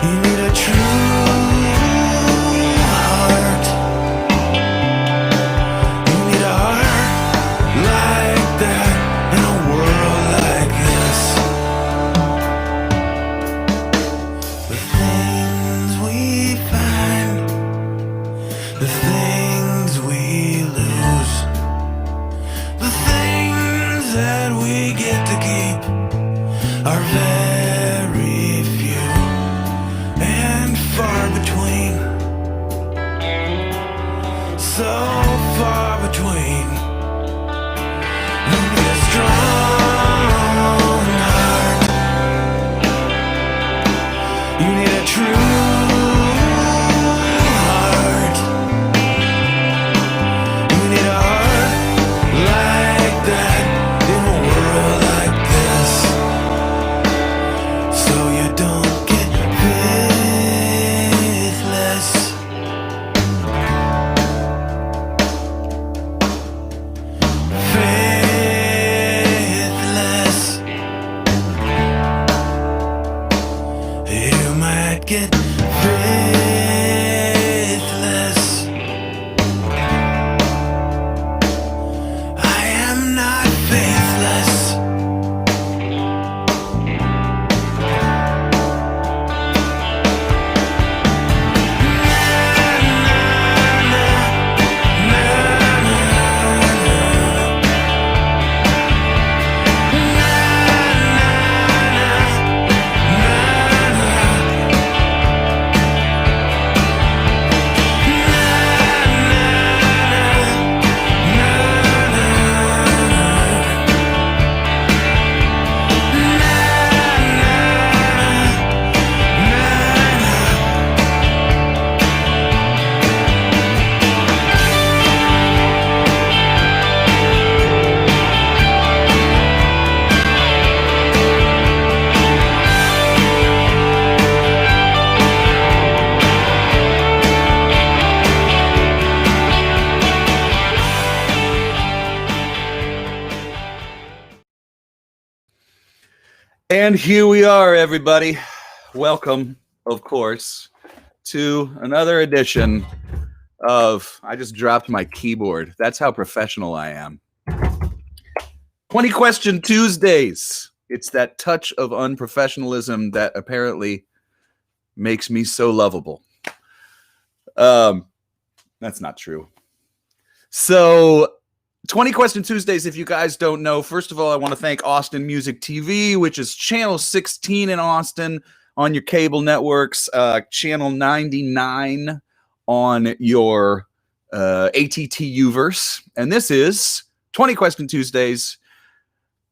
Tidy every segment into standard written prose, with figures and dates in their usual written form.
You need a true heart. You need a heart like that in a world like this. The things we find, the things we lose, the things that we get to keep are very few and far between. So far between. You need a strong heart. You need a true heart. You need a heart like that in a world like this, so you don't get faithless. Faithless. You might get faithless. I am not faithless. And here we are, everybody. Welcome, of course, to another edition of... I just dropped my keyboard. That's how professional I am. 20 Question Tuesdays. It's that touch of unprofessionalism that apparently makes me so lovable. That's not true. So... 20 Question Tuesdays, if you guys don't know, first of all, I want to thank Austin Music TV, which is channel 16 in Austin on your cable networks, channel 99 on your ATTUverse. And this is 20 Question Tuesdays.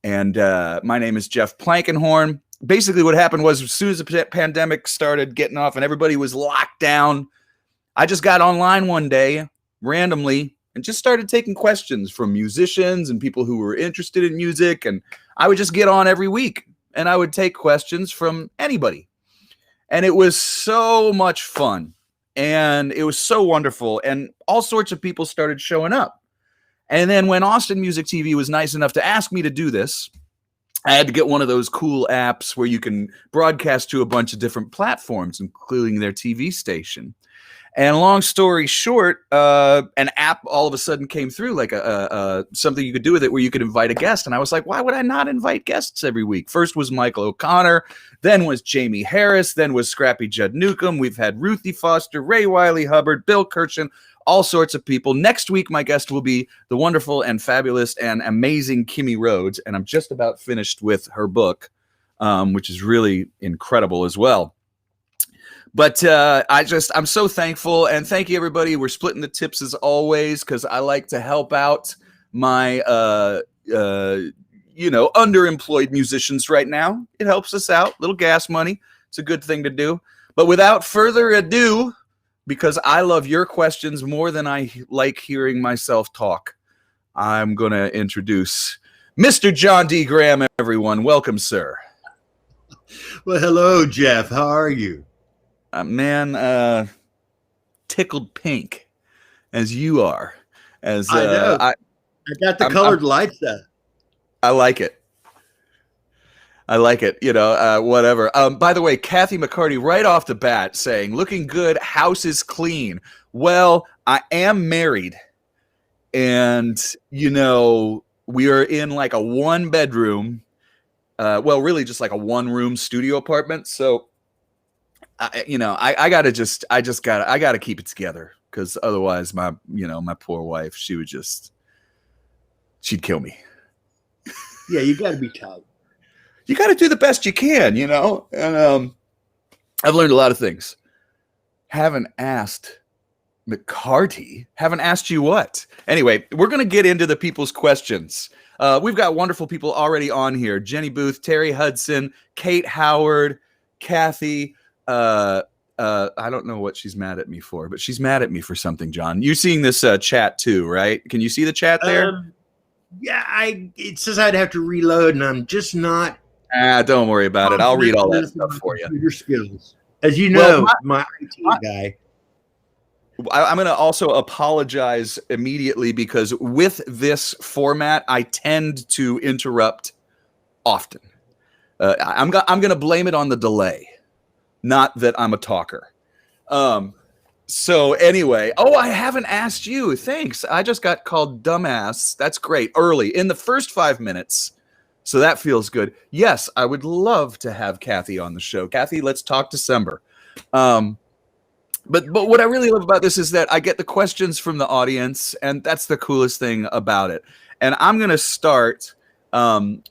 And my name is Jeff Plankenhorn. Basically, what happened was as soon as the pandemic started getting off and everybody was locked down, I just got online one day randomly and just started taking questions from musicians and people who were interested in music. And I would just get on every week and I would take questions from anybody. And it was so much fun. And it was so wonderful. And all sorts of people started showing up. And then when Austin Music TV was nice enough to ask me to do this, I had to get one of those cool apps where you can broadcast to a bunch of different platforms, including their TV station. And long story short, an app all of a sudden came through, like something you could do with it where you could invite a guest. And I was like, why would I not invite guests every week? First was Michael O'Connor, then was Jamie Harris, then was Scrappy Judd Newcomb. We've had Ruthie Foster, Ray Wiley Hubbard, Bill Kirchen, all sorts of people. Next week, my guest will be the wonderful and fabulous and amazing Kimmy Rhodes. And I'm just about finished with her book, which is really incredible as well. But I'm so thankful, and thank you, everybody. We're splitting the tips as always because I like to help out my, underemployed musicians right now. It helps us out. Little gas money. It's a good thing to do. But without further ado, because I love your questions more than I like hearing myself talk, I'm going to introduce Mr. Jon Dee Graham, everyone. Welcome, sir. Well, hello, Jeff. How are you? Man, tickled pink, as you are. As I know. I got the colored lights up. I like it. I like it. Whatever. By the way, Kathy McCarty, right off the bat, saying, "Looking good. House is clean." Well, I am married, and we are in like a 1-bedroom. Well, really, just like a 1-room studio apartment. So, I gotta keep it together because otherwise, my poor wife, she'd kill me. Yeah, you got to be tough. You got to do the best you can, and I've learned a lot of things. Haven't asked McCarty. Haven't asked you what. Anyway, we're going to get into the people's questions. We've got wonderful people already on here. Jenny Booth, Terry Hudson, Kate Howard, Kathy. I don't know what she's mad at me for, but she's mad at me for something, John. You're seeing this chat too, right? Can you see the chat there? Yeah, it says I'd have to reload, and I'm just not. Don't worry about it. I'll read all that stuff for you. Your skills, as you know, my IT guy. I'm going to also apologize immediately because with this format, I tend to interrupt often. I'm going to blame it on the delay, not that I'm a talker. So anyway, I haven't asked you. Thanks. I just got called dumbass. That's great. Early in the first 5 minutes. So that feels good. Yes, I would love to have Kathy on the show. Kathy, let's talk December. But what I really love about this is that I get the questions from the audience, and that's the coolest thing about it. And I'm going to start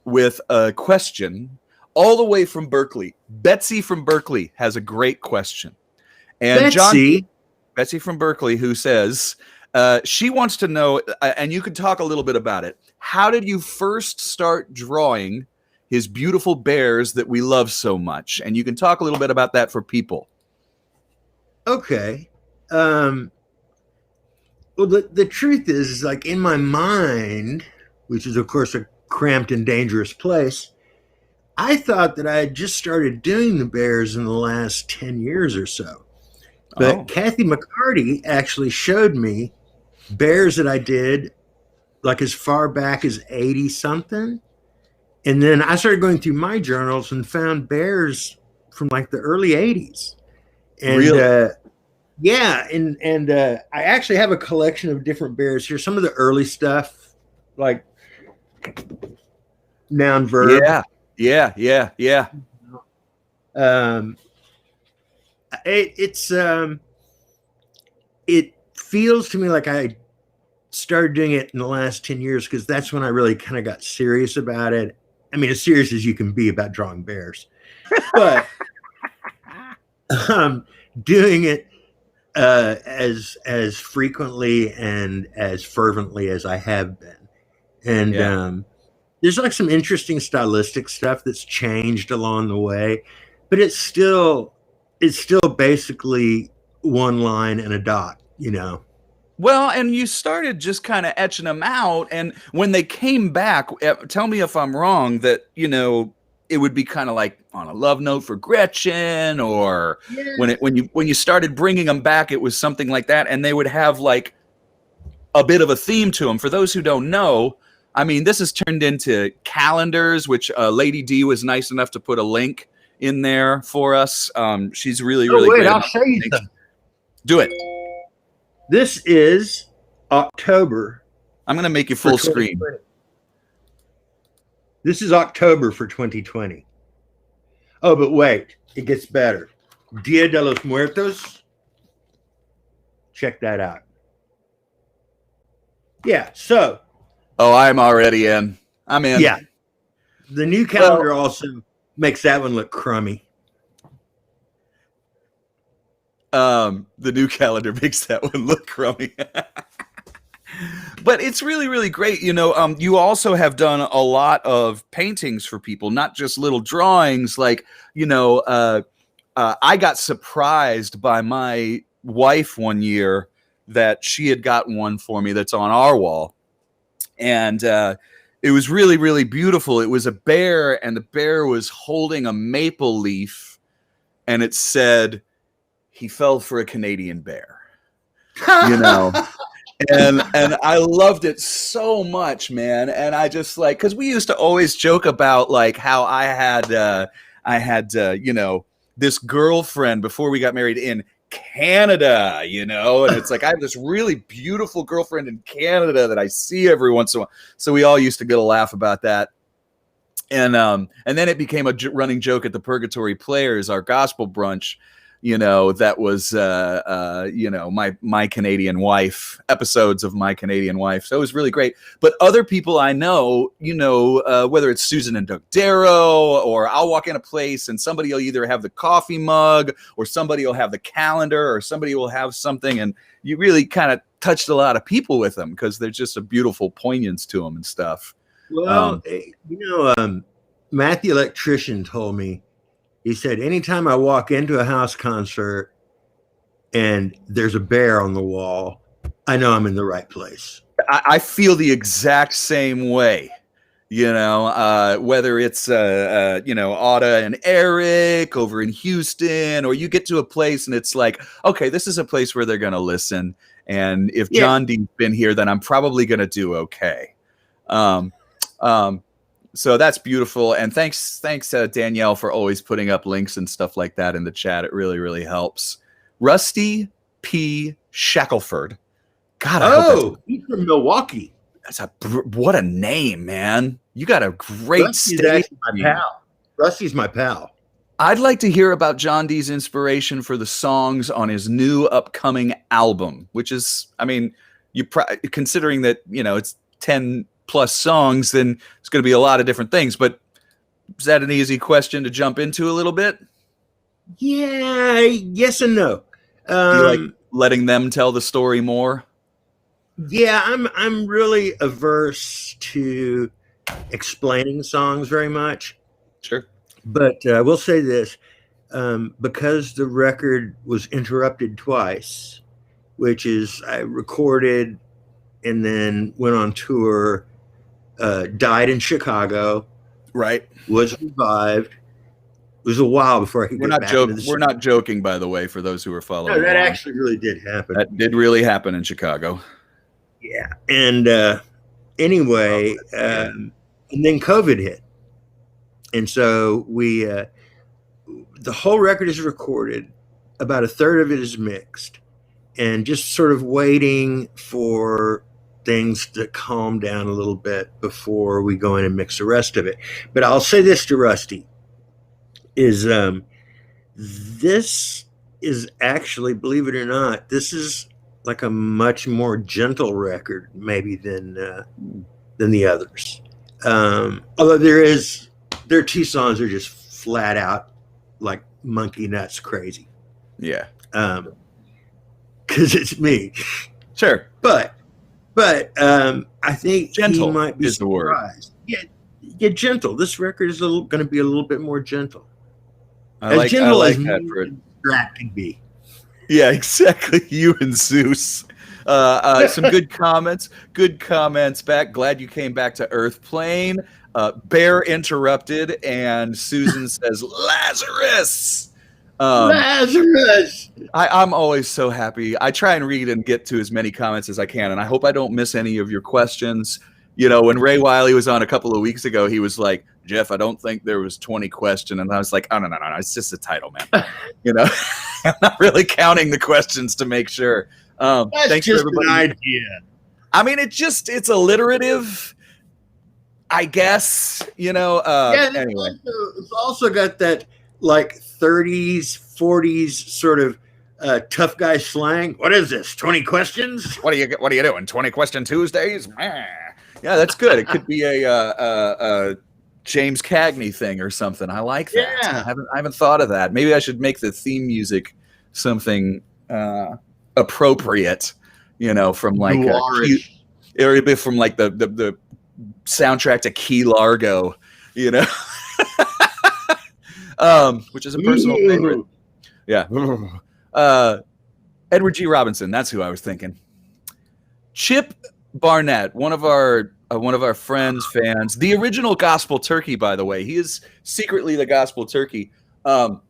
with a question all the way from Berkeley. Betsy from Berkeley has a great question. And Betsy from Berkeley, who says she wants to know, and you could talk a little bit about it. How did you first start drawing his beautiful bears that we love so much? And you can talk a little bit about that for people. Okay. Well, the truth is like in my mind, which is of course a cramped and dangerous place, I thought that I had just started doing the bears in the last 10 years or so. But Kathy McCarty actually showed me bears that I did like as far back as 80 something. And then I started going through my journals and found bears from like the early 80s. And really? Yeah, and I actually have a collection of different bears here. Some of the early stuff, like noun verb. Yeah. It feels to me like I started doing it in the last 10 years because that's when I really kind of got serious about it. I mean, as serious as you can be about drawing bears, but doing it as frequently and as fervently as I have been. And there's like some interesting stylistic stuff that's changed along the way, but it's still basically one line and a dot, Well, and you started just kind of etching them out, and when they came back, tell me if I'm wrong, that it would be kind of like on a love note for Gretchen, or when you started bringing them back, it was something like that, and they would have like a bit of a theme to them. For those who don't know, I mean, this has turned into calendars, which Lady D was nice enough to put a link in there for us. She's really great. I'll show you something. Do it. This is October. I'm going to make you full screen. This is October for 2020. Oh, but wait, it gets better. Dia de los Muertos. Check that out. Yeah, so. Oh, I'm already in. I'm in. Yeah. The new calendar also makes that one look crummy. The new calendar makes that one look crummy. But it's really great. You also have done a lot of paintings for people, not just little drawings. Like, I got surprised by my wife one year that she had gotten one for me that's on our wall. And it was really beautiful. It was a bear, and the bear was holding a maple leaf, and it said, "He fell for a Canadian bear." and I loved it so much, man. And I just like, because we used to always joke about like how I had this girlfriend before we got married in Canada, and it's like I have this really beautiful girlfriend in Canada that I see every once in a while. So we all used to get a laugh about that. And then it became a running joke at the Purgatory Players, our gospel brunch, that was my Canadian Wife, episodes of My Canadian Wife. So it was really great. But other people I know, whether it's Susan and Doug Darrow, or I'll walk in a place and somebody will either have the coffee mug or somebody will have the calendar or somebody will have something, and you really kind of touched a lot of people with them because there's just a beautiful poignance to them and stuff. Well, Matt the electrician told me, he said, anytime I walk into a house concert and there's a bear on the wall, I know I'm in the right place. I feel the exact same way, whether it's, Auda and Eric over in Houston, or you get to a place and it's like, okay, this is a place where they're going to listen. And if Jon Dee's been here, then I'm probably going to do okay. So that's beautiful. And thanks, Danielle, for always putting up links and stuff like that in the chat. It really, really helps. Rusty P. Shackelford. God, I hope he's from Milwaukee. What a name, man. You got a great stage. My pal. Rusty's my pal. I'd like to hear about Jon Dee's inspiration for the songs on his new upcoming album, which is, considering that, it's 10 plus songs, then it's going to be a lot of different things. But is that an easy question to jump into a little bit? Yeah, yes and no. Do you like letting them tell the story more? Yeah, I'm really averse to explaining songs very much. Sure. But I will say this, because the record was interrupted twice, which is I recorded and then went on tour, died in Chicago. Right. Was revived. It was a while before I could get back into the We're not joking, by the way, for those who are following. No, that actually really did happen. That did really happen in Chicago. Yeah. And anyway, and then COVID hit. And so the whole record is recorded. About a third of it is mixed. And just sort of waiting for things to calm down a little bit before we go in and mix the rest of it. But I'll say this to Rusty, is this is actually, believe it or not, this is like a much more gentle record maybe than the others. Although there are two songs that are just flat out like monkey nuts crazy. Yeah. Because it's me. Sure. But I think gentle he might be is surprised. the word. Yeah, gentle. This record is going to be a little bit more gentle. I like that Strat can be. Yeah, exactly. You and Zeus. Some good comments. Good comments back. Glad you came back to Earth Plane. Bear interrupted, and Susan says, Lazarus. Lazarus. I'm always so happy. I try and read and get to as many comments as I can, and I hope I don't miss any of your questions. When Ray Wiley was on a couple of weeks ago, he was like, Jeff, I don't think there was 20 questions. And I was like, oh, no. It's just a title, man. I'm not really counting the questions to make sure. Thanks just for everybody. An idea. It's alliterative, I guess, anyway. It's also got that like 30s, 40s sort of tough guy slang. What is this? 20 questions? What are you doing? 20 question Tuesdays? Yeah, that's good. It could be a James Cagney thing or something. I like that. Yeah. I haven't thought of that. Maybe I should make the theme music something appropriate, from like from like the soundtrack to Key Largo, which is a personal favorite. Yeah. Edward G. Robinson. That's who I was thinking. Chip Barnett, one of our friends, fans, the original Gospel Turkey, by the way. He is secretly the Gospel Turkey. So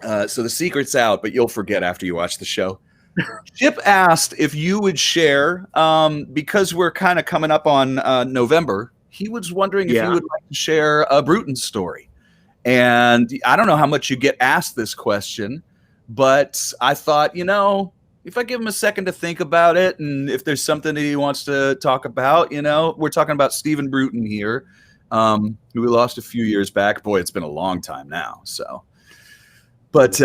the secret's out, but you'll forget after you watch the show. Chip asked if you would share, because we're kind of coming up on November. He was wondering if you Yeah. would like to share a Bruton story. And I don't know how much you get asked this question, but I thought, if I give him a second to think about it, and if there's something that he wants to talk about, we're talking about Stephen Bruton here, who we lost a few years back. Boy, it's been a long time now. So, but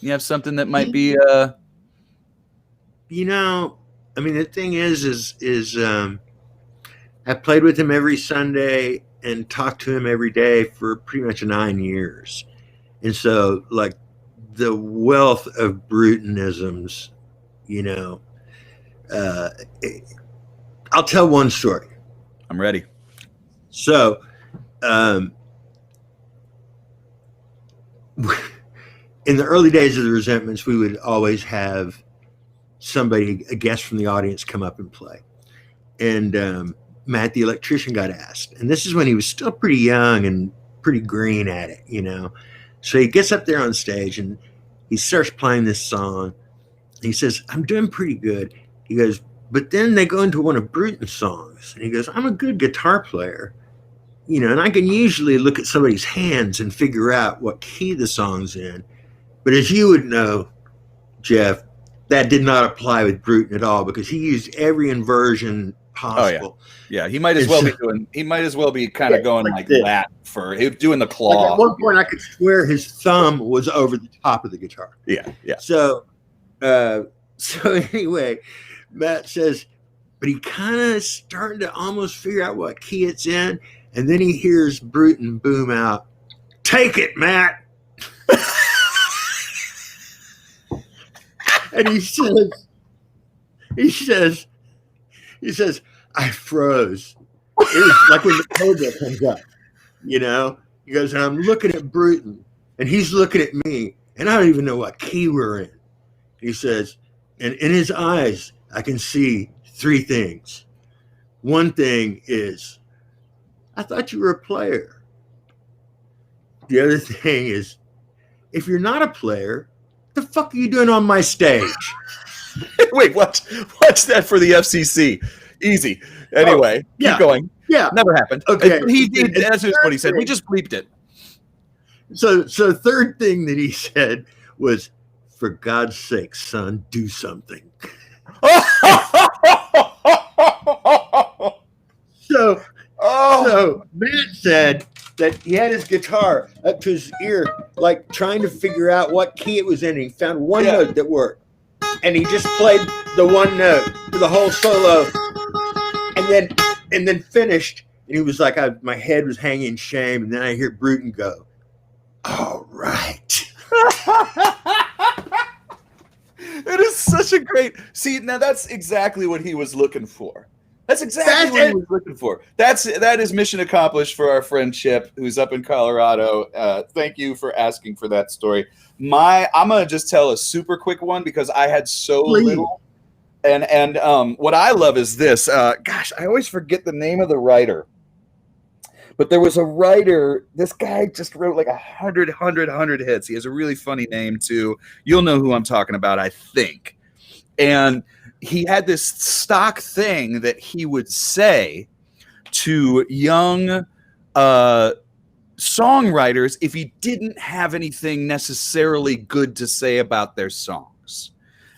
you have something that might be, I mean, the thing is I've played with him every Sunday and talked to him every day for pretty much 9 years. And so, like, the wealth of Brutonisms, I'll tell one story. I'm ready. So, in the early days of the Resentments, we would always have somebody, a guest from the audience, come up and play. And Matt, the electrician, got asked. And this is when he was still pretty young and pretty green at it, So he gets up there on stage and he starts playing this song. He says, I'm doing pretty good. He goes, but then they go into one of Bruton's songs. And he goes, I'm a good guitar player, and I can usually look at somebody's hands and figure out what key the song's in. But as you would know, Jeff, that did not apply with Bruton at all, because he used every inversion possible. Oh, yeah. He might as well be doing. He might as well be kind of going like that for doing the claw. Like, at one point, I could swear his thumb was over the top of the guitar. Yeah. So anyway, Matt says, but he kind of starting to almost figure out what key it's in, and then he hears Bruton boom out, "Take it, Matt." And he says, I froze. It was like when the cobra comes up, He goes, and I'm looking at Bruton, and he's looking at me, and I don't even know what key we're in. He says, and in his eyes, I can see 3 things. One thing is, I thought you were a player. The other thing is, if you're not a player, what the fuck are you doing on my stage? Wait, what's that for the FCC? Easy. Anyway, keep going. Yeah. Never happened. Okay. That's just what he said. We just bleeped it. So third thing that he said was, for God's sake, son, do something. So Matt said that he had his guitar up to his ear, like trying to figure out what key it was in. He found one note that worked, and he just played the one note for the whole solo, and then finished. And he was like, my head was hanging shame. And then I hear Bruton go, "All right." It is such a great. See, now that's exactly what he was looking for. That's exactly what he was looking for. That is mission accomplished for our friend Chip, who's up in Colorado. Thank you for asking for that story. I'm gonna just tell a super quick one because I had so little. And what I love is this. Gosh, I always forget the name of the writer. But there was a writer. This guy just wrote like 100 hits. He has a really funny name too. You'll know who I'm talking about, I think. And he had this stock thing that he would say to young songwriters if he didn't have anything necessarily good to say about their songs.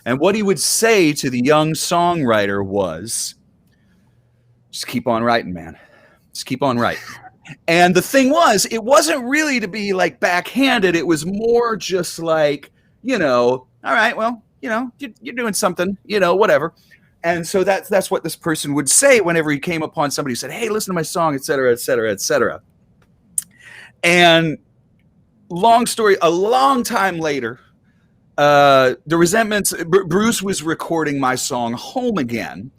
And what he would say to the young songwriter was, just keep on writing, man. Just keep on writing. And the thing was, it wasn't really to be like backhanded. It was more just like, all right, well, you're doing something, whatever. And so that's what this person would say whenever he came upon somebody who said, hey, listen to my song, et cetera, et cetera, et cetera. And long story, a long time later, the Resentments, Bruce was recording my song Home Again.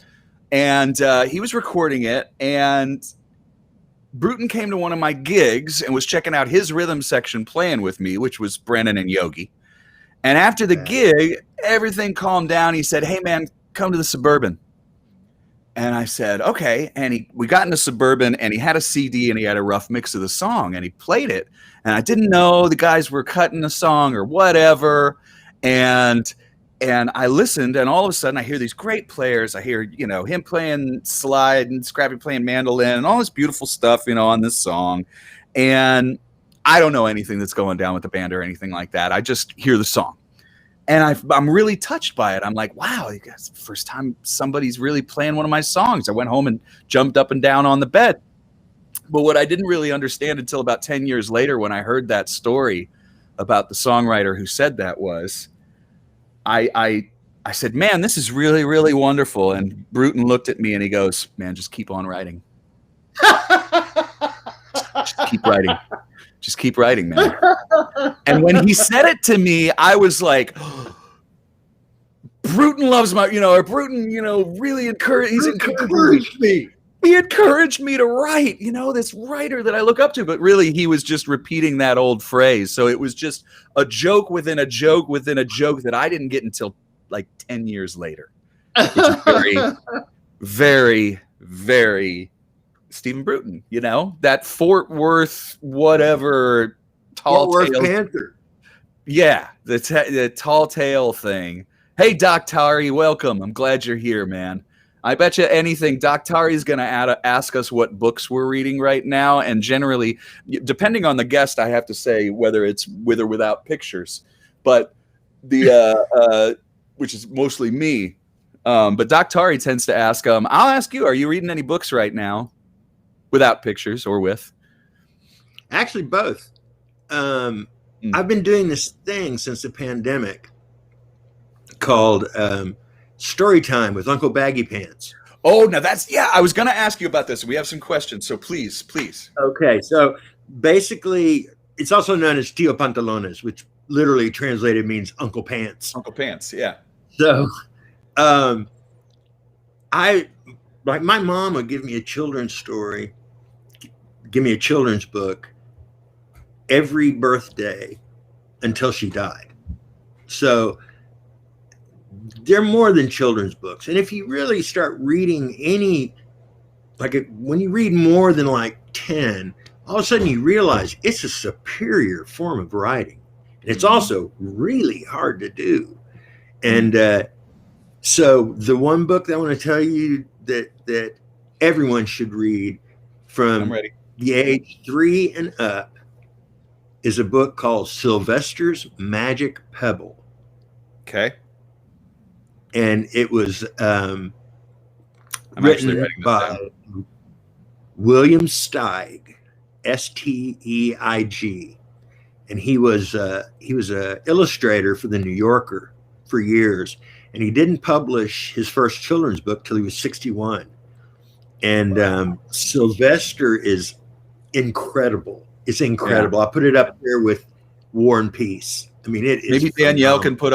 And he was recording it, and Bruton came to one of my gigs and was checking out his rhythm section playing with me, which was Brennan and Yogi. And after the gig, everything calmed down. He said, hey, man, come to the Suburban. And I said, okay. And we got into Suburban, and he had a CD, and he had a rough mix of the song, and he played it. And I didn't know the guys were cutting the song or whatever. And I listened, and all of a sudden I hear these great players. I hear, him playing slide and Scrappy playing mandolin and all this beautiful stuff, on this song. And I don't know anything that's going down with the band or anything like that. I just hear the song. And I'm really touched by it. I'm like, wow, it's the first time somebody's really playing one of my songs. I went home and jumped up and down on the bed. But what I didn't really understand until about 10 years later, when I heard that story about the songwriter who said that, was I said, man, this is really, really wonderful. And Bruton looked at me and he goes, man, just keep on writing. Just keep writing. Just keep writing, man. And when he said it to me, I was like, Bruton loves my, or Bruton, really encouraged me. He encouraged me to write, this writer that I look up to. But really, he was just repeating that old phrase. So it was just a joke within a joke within a joke that I didn't get until like 10 years later. Which is very, very, very Stephen Bruton, that Fort Worth, whatever, tall Fort tale. Worth Panther. Yeah, the tall tale thing. Hey, Doc Tari, welcome. I'm glad you're here, man. I bet you anything, Doc Tari is going to ask us what books we're reading right now. And generally, depending on the guest, I have to say whether it's with or without pictures. But which is mostly me. But Doc Tari tends to ask, I'll ask you, are you reading any books right now? Without pictures or with? Actually, both. I've been doing this thing since the pandemic called Story Time with Uncle Baggy Pants. Oh, now I was going to ask you about this. We have some questions, so please. Okay, so basically, it's also known as Tio Pantalones, which literally translated means Uncle Pants. Uncle Pants, yeah. So, my mom would give me a children's story, give me a children's book every birthday until she died. So they're more than children's books. And if you really start reading when you read more than like 10, all of a sudden you realize it's a superior form of writing. And it's also really hard to do. And so the one book that I want to tell you that everyone should read from the age 3 and up is a book called Sylvester's Magic Pebble. Okay. And it was I'm written by William Steig, Steig. And he was a illustrator for the New Yorker for years. And he didn't publish his first children's book till he was 61. And Sylvester is incredible. It's incredible. Yeah. I put it up there with War and Peace. I mean, it is. Maybe Danielle can put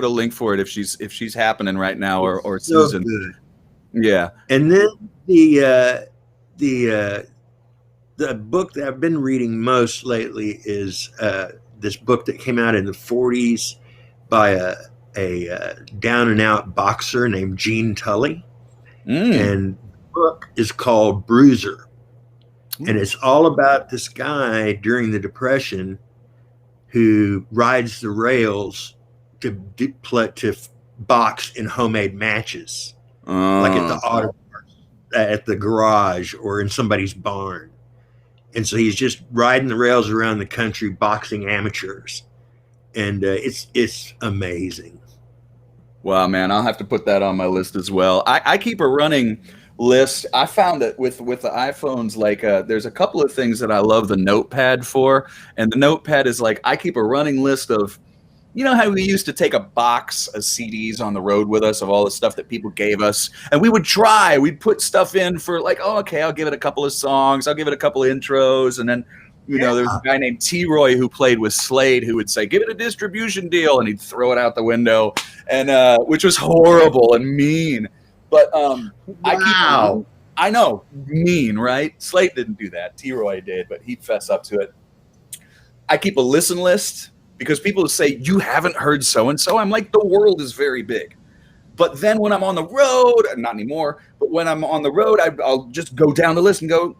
a link for it if she's happening right now, or so Susan. Good. Yeah. And then the book that I've been reading most lately is this book that came out in the 40s by a down and out boxer named Gene Tully. And the book is called Bruiser. And it's all about this guy during the Depression who rides the rails to box in homemade matches, like at the auto parts, at the garage or in somebody's barn. And so he's just riding the rails around the country, boxing amateurs. And it's amazing. Wow, man, I'll have to put that on my list as well. I keep a running list. I found that with the iPhones, like there's a couple of things that I love the notepad for. And the notepad is like, I keep a running list of, how we used to take a box of CDs on the road with us of all the stuff that people gave us. And we'd put stuff in for like, oh, okay, I'll give it a couple of songs. I'll give it a couple of intros. And then, there's a guy named T-Roy who played with Slade who would say, give it a distribution deal. And he'd throw it out the window, and which was horrible and mean. But I know, mean, right? Slade didn't do that. T-Roy did, but he'd fess up to it. I keep a listen list because people say, you haven't heard so-and-so. I'm like, the world is very big. But then when I'm on the road, not anymore, but when I'm on the road, I'll just go down the list and go,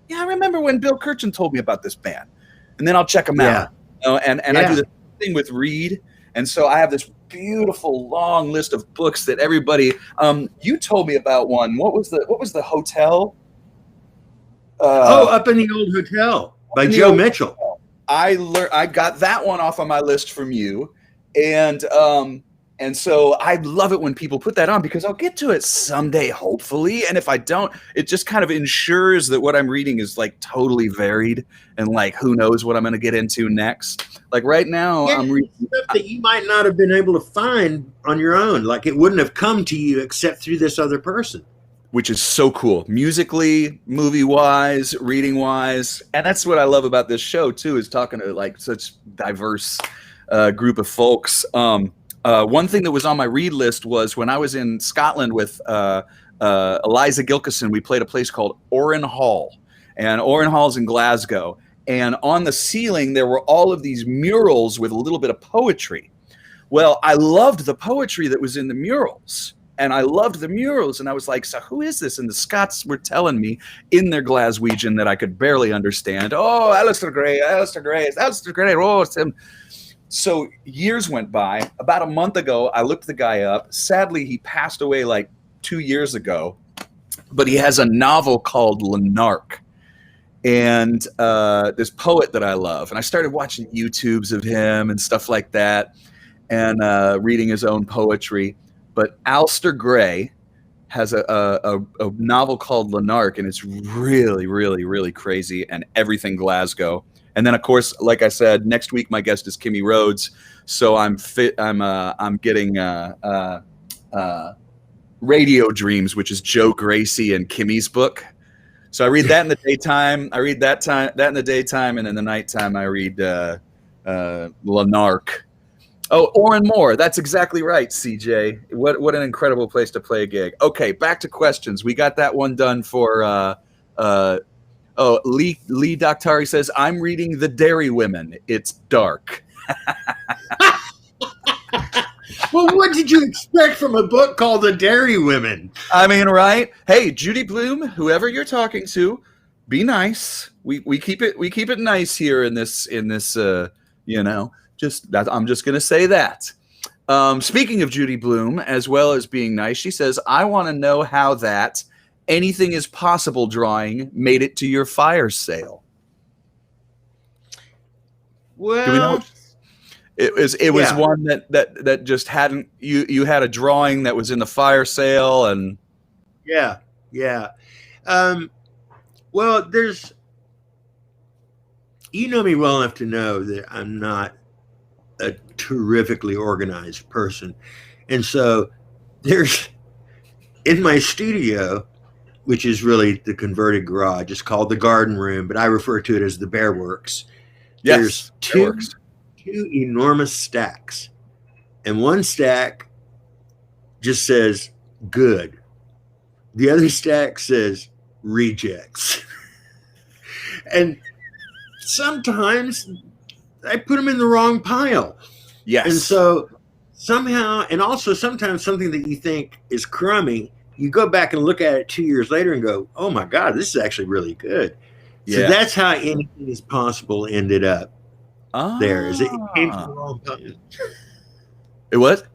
yeah, I remember when Bill Kirchen told me about this band. And then I'll check them out. And I do the thing with Reed. And so I have this beautiful long list of books that everybody, you told me about one. What was the hotel? Up in the Old Hotel by Joe Mitchell. I got that one off on my list from you. And so I love it when people put that on because I'll get to it someday, hopefully. And if I don't, it just kind of ensures that what I'm reading is like totally varied and like who knows what I'm going to get into next. Like right now, I'm reading stuff that you might not have been able to find on your own. Like it wouldn't have come to you except through this other person. Which is so cool, musically, movie-wise, reading-wise. And that's what I love about this show, too, is talking to like such diverse group of folks. One thing that was on my read list was when I was in Scotland with Eliza Gilkison, we played a place called Oran Hall. And Oran Hall's in Glasgow. And on the ceiling, there were all of these murals with a little bit of poetry. Well, I loved the poetry that was in the murals. And I loved the murals. And I was like, so who is this? And the Scots were telling me in their Glaswegian that I could barely understand. Oh, Alistair Gray, oh, it's him. So years went by. About a month ago, I looked the guy up. Sadly, he passed away like 2 years ago. But he has a novel called Lanark. And this poet that I love. And I started watching YouTubes of him and stuff like that. And reading his own poetry. But Alistair Gray has a novel called Lanark, and it's really, really, really crazy and everything Glasgow. And then, of course, like I said, next week my guest is Kimmy Rhodes, so I'm getting Radio Dreams, which is Joe Gracie and Kimmy's book. So I read that in the daytime. I read that in the daytime, and in the nighttime I read Lanark. Oh, Oran Moore. That's exactly right, CJ. What an incredible place to play a gig. Okay, back to questions. We got that one done for Lee Doctari says, I'm reading The Dairy Women. It's dark. Well, what did you expect from a book called The Dairy Women? I mean, right? Hey, Judy Blume, whoever you're talking to, be nice. We keep it nice here in this I'm just going to say that. Speaking of Judy Blume, as well as being nice, she says, I want to know how that Anything is Possible drawing made it to your fire sale. Well, do we know? It was one that just hadn't, you had a drawing that was in the fire sale and. Yeah. Well, you know me well enough to know that I'm not a terrifically organized person. And so there's in my studio, which is really the converted garage, it's called the garden room, but I refer to it as the Bear Works. Yes, there's two enormous stacks. And one stack just says good. The other stack says rejects. And sometimes I put them in the wrong pile. Yes. And so somehow, and also sometimes something that you think is crummy, you go back and look at it 2 years later and go, oh my God, this is actually really good. So that's how Anything Is Possible ended up there. Is it came from the wrong pile. It what?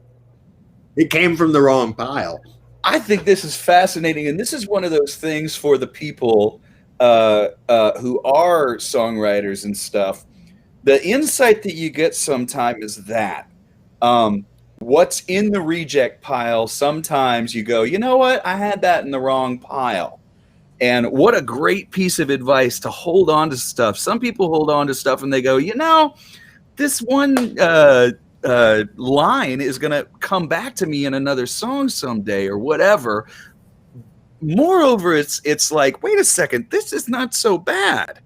It came from the wrong pile. I think this is fascinating. And this is one of those things for the people who are songwriters and stuff. The insight that you get sometime is that what's in the reject pile, sometimes you go, you know what? I had that in the wrong pile. And what a great piece of advice to hold on to stuff. Some people hold on to stuff and they go, you know, this one line is going to come back to me in another song someday or whatever. Moreover, it's like, wait a second, this is not so bad.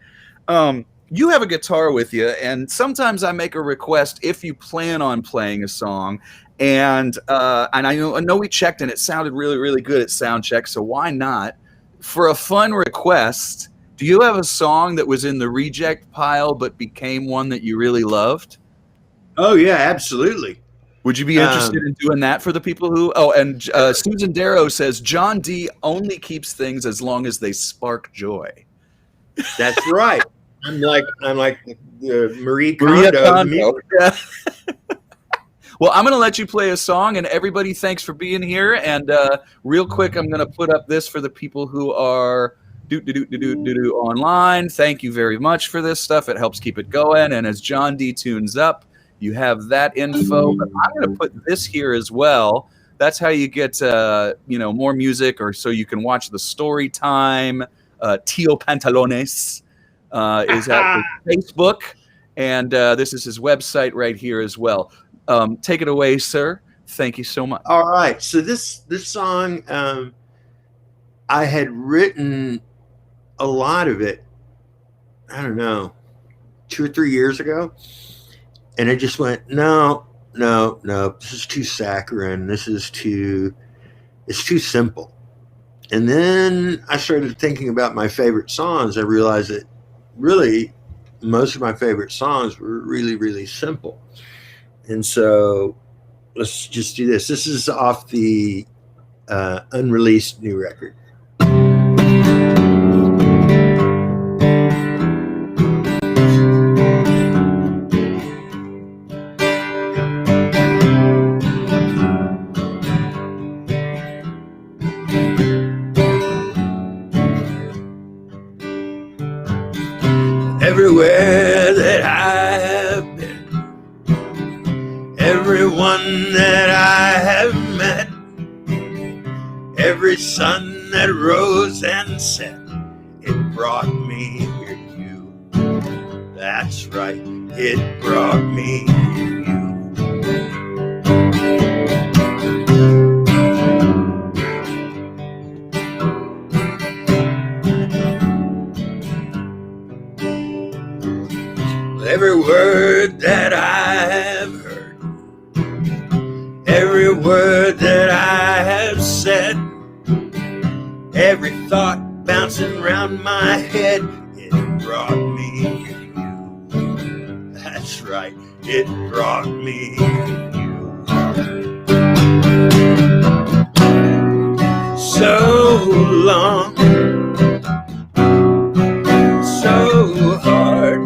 You have a guitar with you, and sometimes I make a request if you plan on playing a song, and I know we checked, and it sounded really, really good at sound check, so why not? For a fun request, do you have a song that was in the reject pile but became one that you really loved? Oh, yeah, absolutely. Would you be interested in doing that for the people who? Oh, and Susan Darrow says Jon Dee only keeps things as long as they spark joy. That's right. I'm like Marie Maria Kondo. Of the Kondo. music. Yeah. Well, I'm going to let you play a song, and everybody, thanks for being here. And real quick, I'm going to put up this for the people who are online. Thank you very much for this stuff. It helps keep it going. And as Jon Dee tunes up, you have that info. But I'm going to put this here as well. That's how you get more music, or so you can watch the story time. Tio Pantalones is at Facebook, and this is his website right here as well. Take it away, sir. Thank you so much. All right. So this song, I had written a lot of it, I don't know, 2 or 3 years ago. And I just went, no, this is too saccharine. It's too simple. And then I started thinking about my favorite songs. I realized that really most of my favorite songs were really, really simple. And so let's just do this. This is off the unreleased new record. Everywhere that I have been, everyone that I have met, every sun that rose and set, it brought me here to you. That's right, it brought me here to you. Every word that I have heard, every word that I have said, every thought bouncing around my head, it brought me here to you. That's right, it brought me here to you. So long, so hard,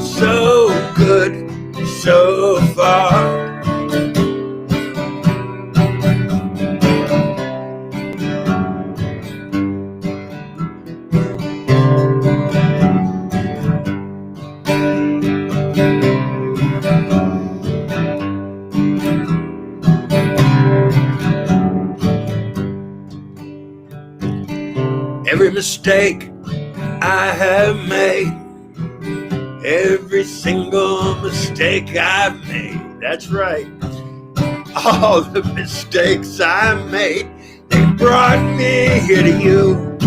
so good, so far. Every mistake I have made, every single mistake I've made, that's right. All the mistakes I made, they brought me here to you.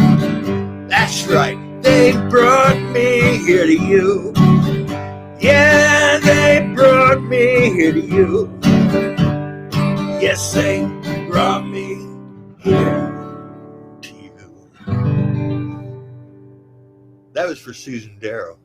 That's right, they brought me here to you. Yeah, they brought me here to you. Yes, they brought me here to you. That was for Susan Darrow.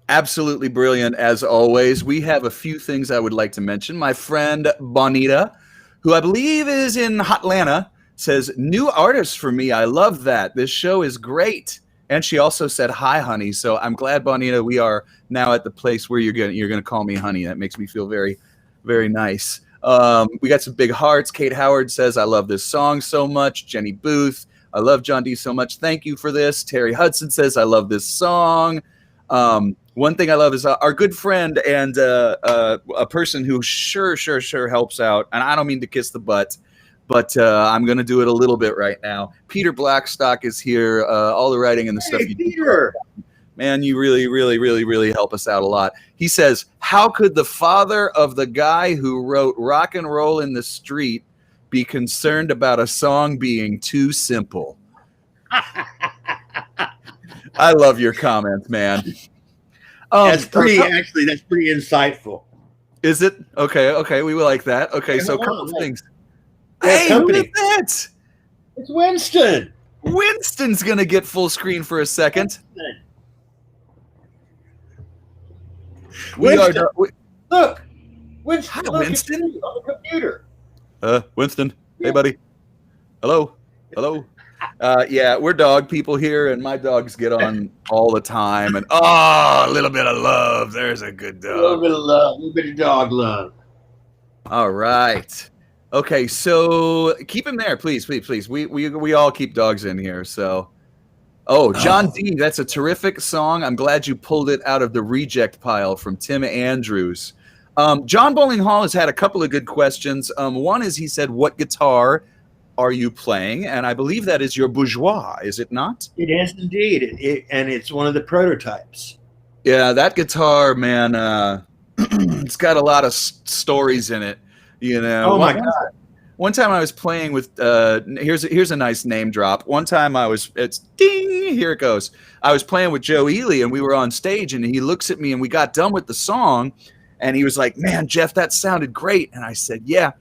Absolutely brilliant, as always. We have a few things I would like to mention. My friend Bonita, who I believe is in Hotlanta, says, new artists for me. I love that. This show is great. And she also said, hi, honey. So I'm glad, Bonita, we are now at the place where you're gonna call me honey. That makes me feel very, very nice. We got some big hearts. Kate Howard says, I love this song so much. Jenny Booth, I love Jon Dee so much. Thank you for this. Terry Hudson says, I love this song. One thing I love is our good friend and a person who sure helps out. And I don't mean to kiss the butt, but I'm going to do it a little bit right now. Peter Blackstock is here. All the writing and the stuff you Peter. do. Man, you really help us out a lot. He says, how could the father of the guy who wrote Rock and Roll in the Street be concerned about a song being too simple? I love your comments, man. That's pretty insightful. Is it? Okay, we will like that. Okay, Hey, so a hold couple on, of things. Hey, Hey, who company. is that? It's Winston. Winston's gonna get full screen for a second. We Winston, are. look. Winston, Hi, look, Winston. it's me on the computer. Winston. Hey, buddy. Hello. Hello. Yeah, we're dog people here, and my dogs get on all the time. And a little bit of love. There's a good A little dog. bit of love, a little bit of dog love. All right. Okay, so keep him there, please, please, please. We all keep dogs in here. So, Jon Dee, that's a terrific song. I'm glad you pulled it out of the reject pile from Tim Andrews. John Bowling Hall has had a couple of good questions. One is he said, "What guitar are you playing?" And I believe that is your Bourgeois, is it not? It is indeed, and it's one of the prototypes. Yeah, that guitar, man. It's got a lot of stories in it. You know. Oh my God! One time I was playing with. Here's a nice name drop. One time it's ding. Here it goes. I was playing with Joe Ely, and we were on stage, and he looks at me, and we got done with the song, and he was like, "Man, Jeff, that sounded great." And I said, "Yeah,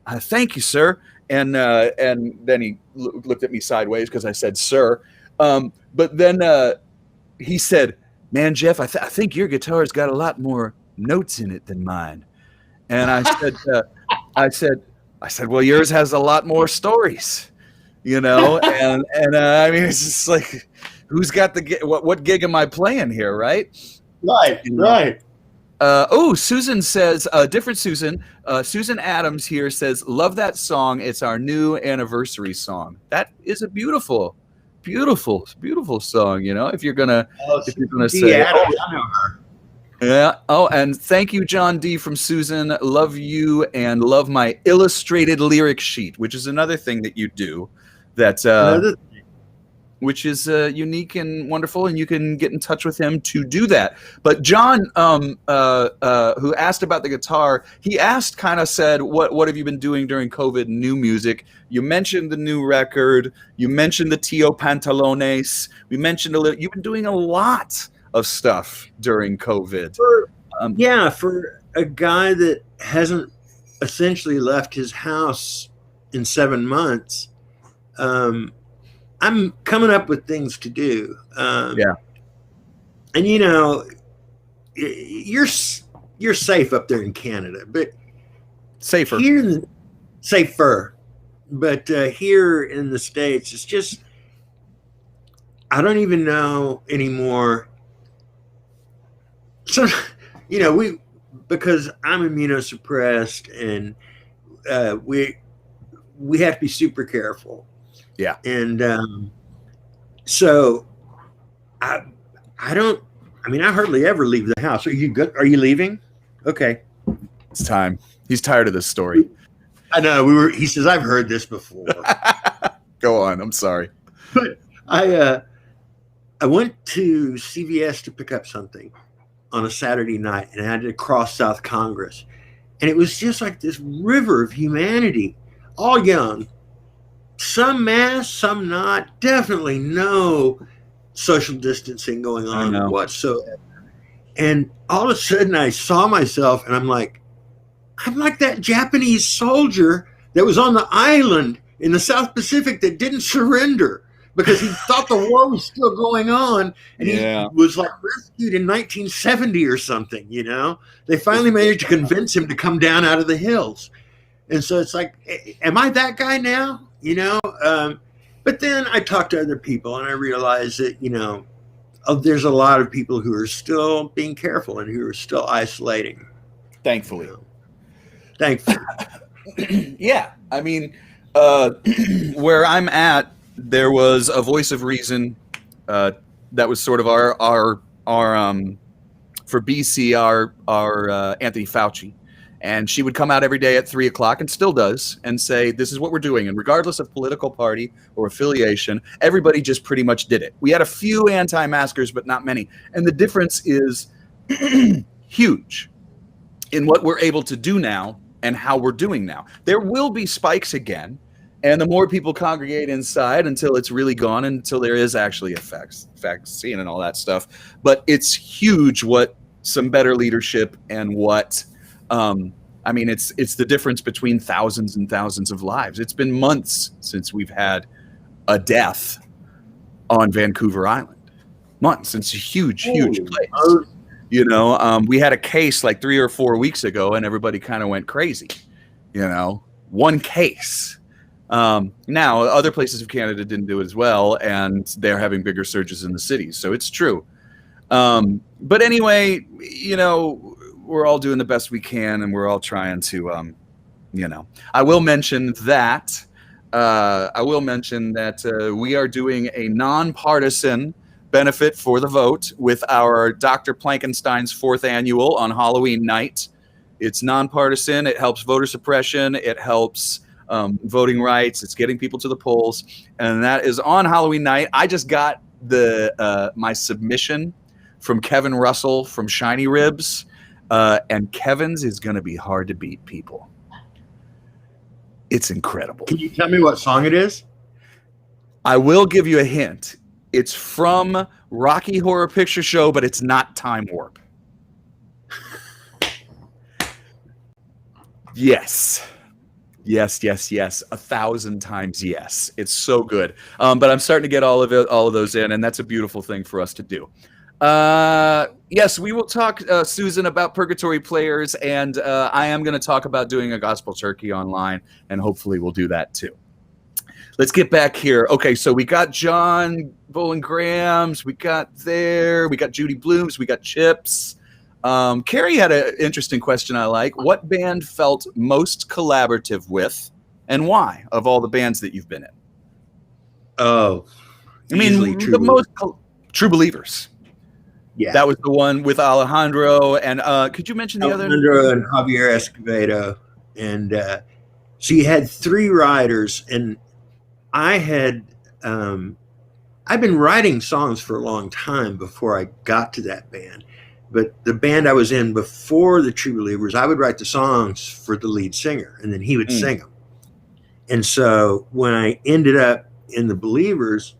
thank you, sir." And then he looked at me sideways because I said, "Sir." But then he said, "Man, Jeff, I think your guitar's got a lot more notes in it than mine." And I said, "Well, yours has a lot more stories, you know." And I mean, it's just like, who's got the what gig am I playing here, right? Right, You know? right. Susan says, different Susan. Susan Adams here says, "Love that song. It's our new anniversary song." That is a beautiful, beautiful, beautiful song. You know, if you're gonna say, Adams, I know her. yeah. Oh, and thank you, Jon Dee from Susan. Love you and love my illustrated lyric sheet, which is another thing that you do. That which is unique and wonderful, and you can get in touch with him to do that. But John, who asked about the guitar, he asked, kind of said, what have you been doing during COVID? New music. You mentioned the new record. You mentioned the Tio Pantalones. We mentioned you've been doing a lot of stuff during COVID. For a guy that hasn't essentially left his house in 7 months, I'm coming up with things to do. Yeah. And you know, you're safe up there in Canada, but safer. But here in the States, it's just, I don't even know anymore. So, you know, because I'm immunosuppressed, and we have to be super careful. Yeah. And so I hardly ever leave the house. Are you good? Are you leaving? Okay. It's time. He's tired of this story. I know. He says, I've heard this before. Go on. I'm sorry. But I went to CVS to pick up something on a Saturday night, and I had to cross South Congress. And it was just like this river of humanity, all young. Some mask, some not. Definitely no social distancing going on whatsoever. And all of a sudden I saw myself, and I'm like that Japanese soldier that was on the island in the South Pacific that didn't surrender because he thought the war was still going on, and he was like rescued in 1970 or something, you know? They finally managed to convince him to come down out of the hills. And so it's like, am I that guy now? You know? But then I talked to other people, and I realized that, you know, there's a lot of people who are still being careful and who are still isolating. Thankfully. Thankfully. Yeah. I mean, where I'm at, there was a voice of reason that was sort of our for BC, our Anthony Fauci. And she would come out every day at 3:00 and still does and say, this is what we're doing. And regardless of political party or affiliation, everybody just pretty much did it. We had a few anti-maskers, but not many. And the difference is huge in what we're able to do now and how we're doing now. There will be spikes again. And the more people congregate inside until it's really gone, until there is actually a vaccine and all that stuff. But it's huge what some better leadership and what... I mean, it's the difference between thousands and thousands of lives. It's been months since we've had a death on Vancouver Island. Months. It's a huge place. You know, we had a case like 3 or 4 weeks ago, and everybody kind of went crazy. You know, one case. Now, other places of Canada didn't do it as well, and they're having bigger surges in the cities. So it's true. But anyway, you know, we're all doing the best we can, and we're all trying to, you know. I will mention that. We are doing a nonpartisan benefit for the vote with our Dr. Plankenstein's 4th annual on Halloween night. It's nonpartisan. It helps voter suppression. It helps voting rights. It's getting people to the polls, and that is on Halloween night. I just got my submission from Kevin Russell from Shiny Ribs, and Kevin's is going to be hard to beat, people. It's incredible. Can you tell me what song it is? I will give you a hint. It's from Rocky Horror Picture Show, but it's not Time Warp. Yes. Yes. 1,000 times yes. It's so good. But I'm starting to get all of those in, and that's a beautiful thing for us to do. Yes, we will talk, Susan, about Purgatory Players, and I am going to talk about doing a gospel turkey online, and hopefully we'll do that too. Let's get back here. Okay, so we got Jon Dee Grahams, we got Judy Blooms, we got Chips. Carrie had an interesting question I like. What band felt most collaborative with, and why, of all the bands that you've been in? Oh, I mean, the most True Believers. Yeah, that was the one with Alejandro. And could you mention the other? Alejandro and Javier Escovedo. And so you had 3 writers, and I had I've been writing songs for a long time before I got to that band. But the band I was in before the True Believers, I would write the songs for the lead singer, and then he would sing them. And so when I ended up in the Believers,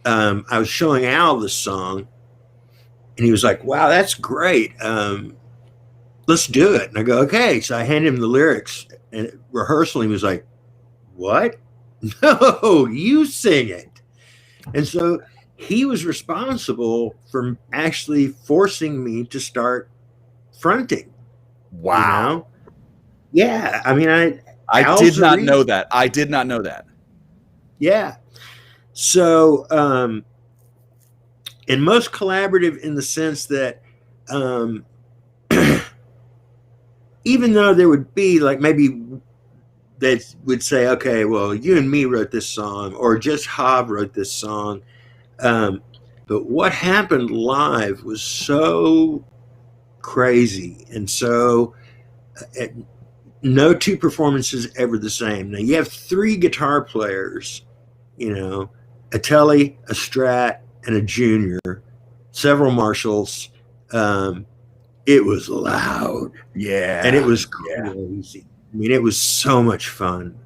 I was showing Al this song, and he was like, "Wow, that's great. Let's do it." And I go, "Okay." So I handed him the lyrics, and at rehearsal, he was like, "What? No, you sing it." And so he was responsible for actually forcing me to start fronting. Wow. You know? Yeah. I mean, I did not know that. I did not know that. Yeah. So, and most collaborative in the sense that, even though there would be like maybe that would say, okay, well, you and me wrote this song, or just Hav wrote this song. But what happened live was so crazy. And so no 2 performances ever the same. Now you have 3 guitar players, you know, a Telly, a Strat, and a Junior, several Marshalls. It was loud. Yeah. And it was crazy. I mean, it was so much fun.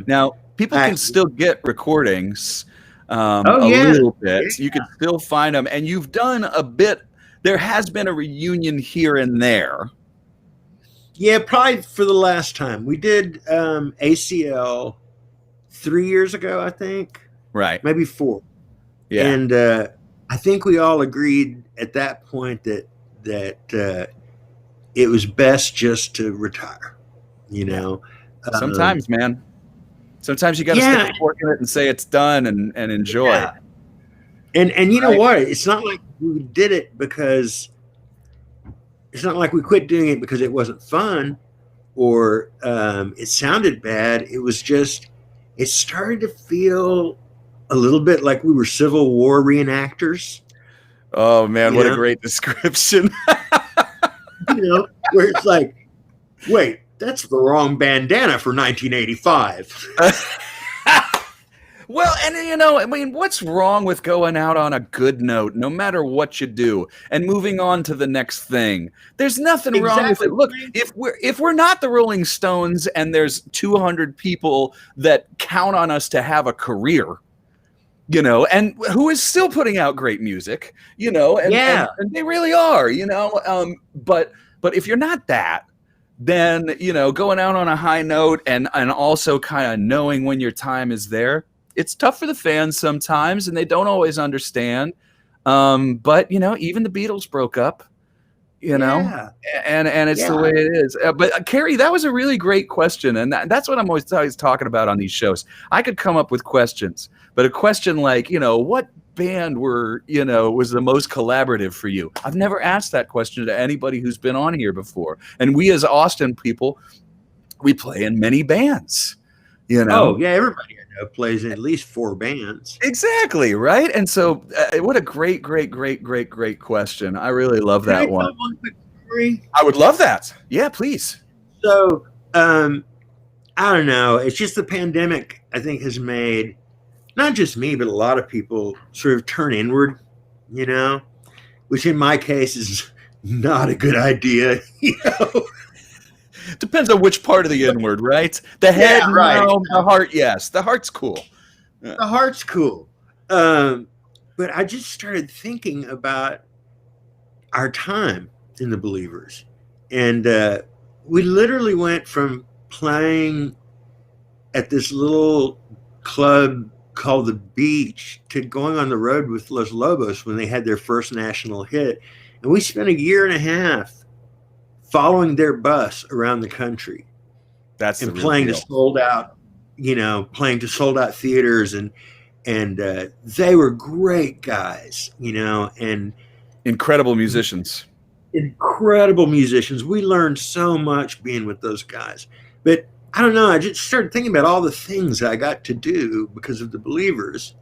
Now, people can still get recordings a little bit. You can still find them. And you've done a bit. There has been a reunion here and there. Yeah, probably for the last time. We did ACL 3 years ago, I think. Right. Maybe 4. Yeah. And I think we all agreed at that point that it was best just to retire. You know, sometimes, man. Sometimes you got to stick a fork in it and say it's done and enjoy. Yeah. And you know what? It's not like we did it because it's not like we quit doing it because it wasn't fun or it sounded bad. It was just it started to feel a little bit like we were Civil War reenactors. Oh man, what a great description. You know, where it's like, wait, that's the wrong bandana for 1985. Well, and you know, I mean, what's wrong with going out on a good note, no matter what you do, and moving on to the next thing? There's nothing wrong with it. Look, if we're not the Rolling Stones, and there's 200 people that count on us to have a career, you know, and who is still putting out great music, you know, and they really are, you know, but if you're not that, then, you know, going out on a high note and also kind of knowing when your time is there, it's tough for the fans sometimes, and they don't always understand. But, you know, even the Beatles broke up. you know, Yeah. and it's the way it is. But Carrie, that was a really great question, and that's what I'm always talking about on these shows. I could come up with questions, but a question like, what band was the most collaborative for you? I've never asked that question to anybody who's been on here before. And we as Austin people, we play in many bands. Oh yeah, everybody I know plays in at least 4 bands. Exactly, right? And so what a great question. I really love Can I that one. tell one quick story? I would love that. Yeah, please. So I don't know. It's just the pandemic, I think, has made not just me, but a lot of people sort of turn inward, which in my case is not a good idea. Depends on which part of the inward, right? The head, right. No. The heart, yes. The heart's cool. The heart's cool. But I just started thinking about our time in the Believers. And we literally went from playing at this little club called The Beach to going on the road with Los Lobos when they had their first national hit. And we spent a year and a half following their bus around the country. That's and playing to sold out, playing to sold out theaters, and they were great guys, and incredible musicians. Incredible musicians. We learned so much being with those guys. But I don't know, I just started thinking about all the things I got to do because of the Believers,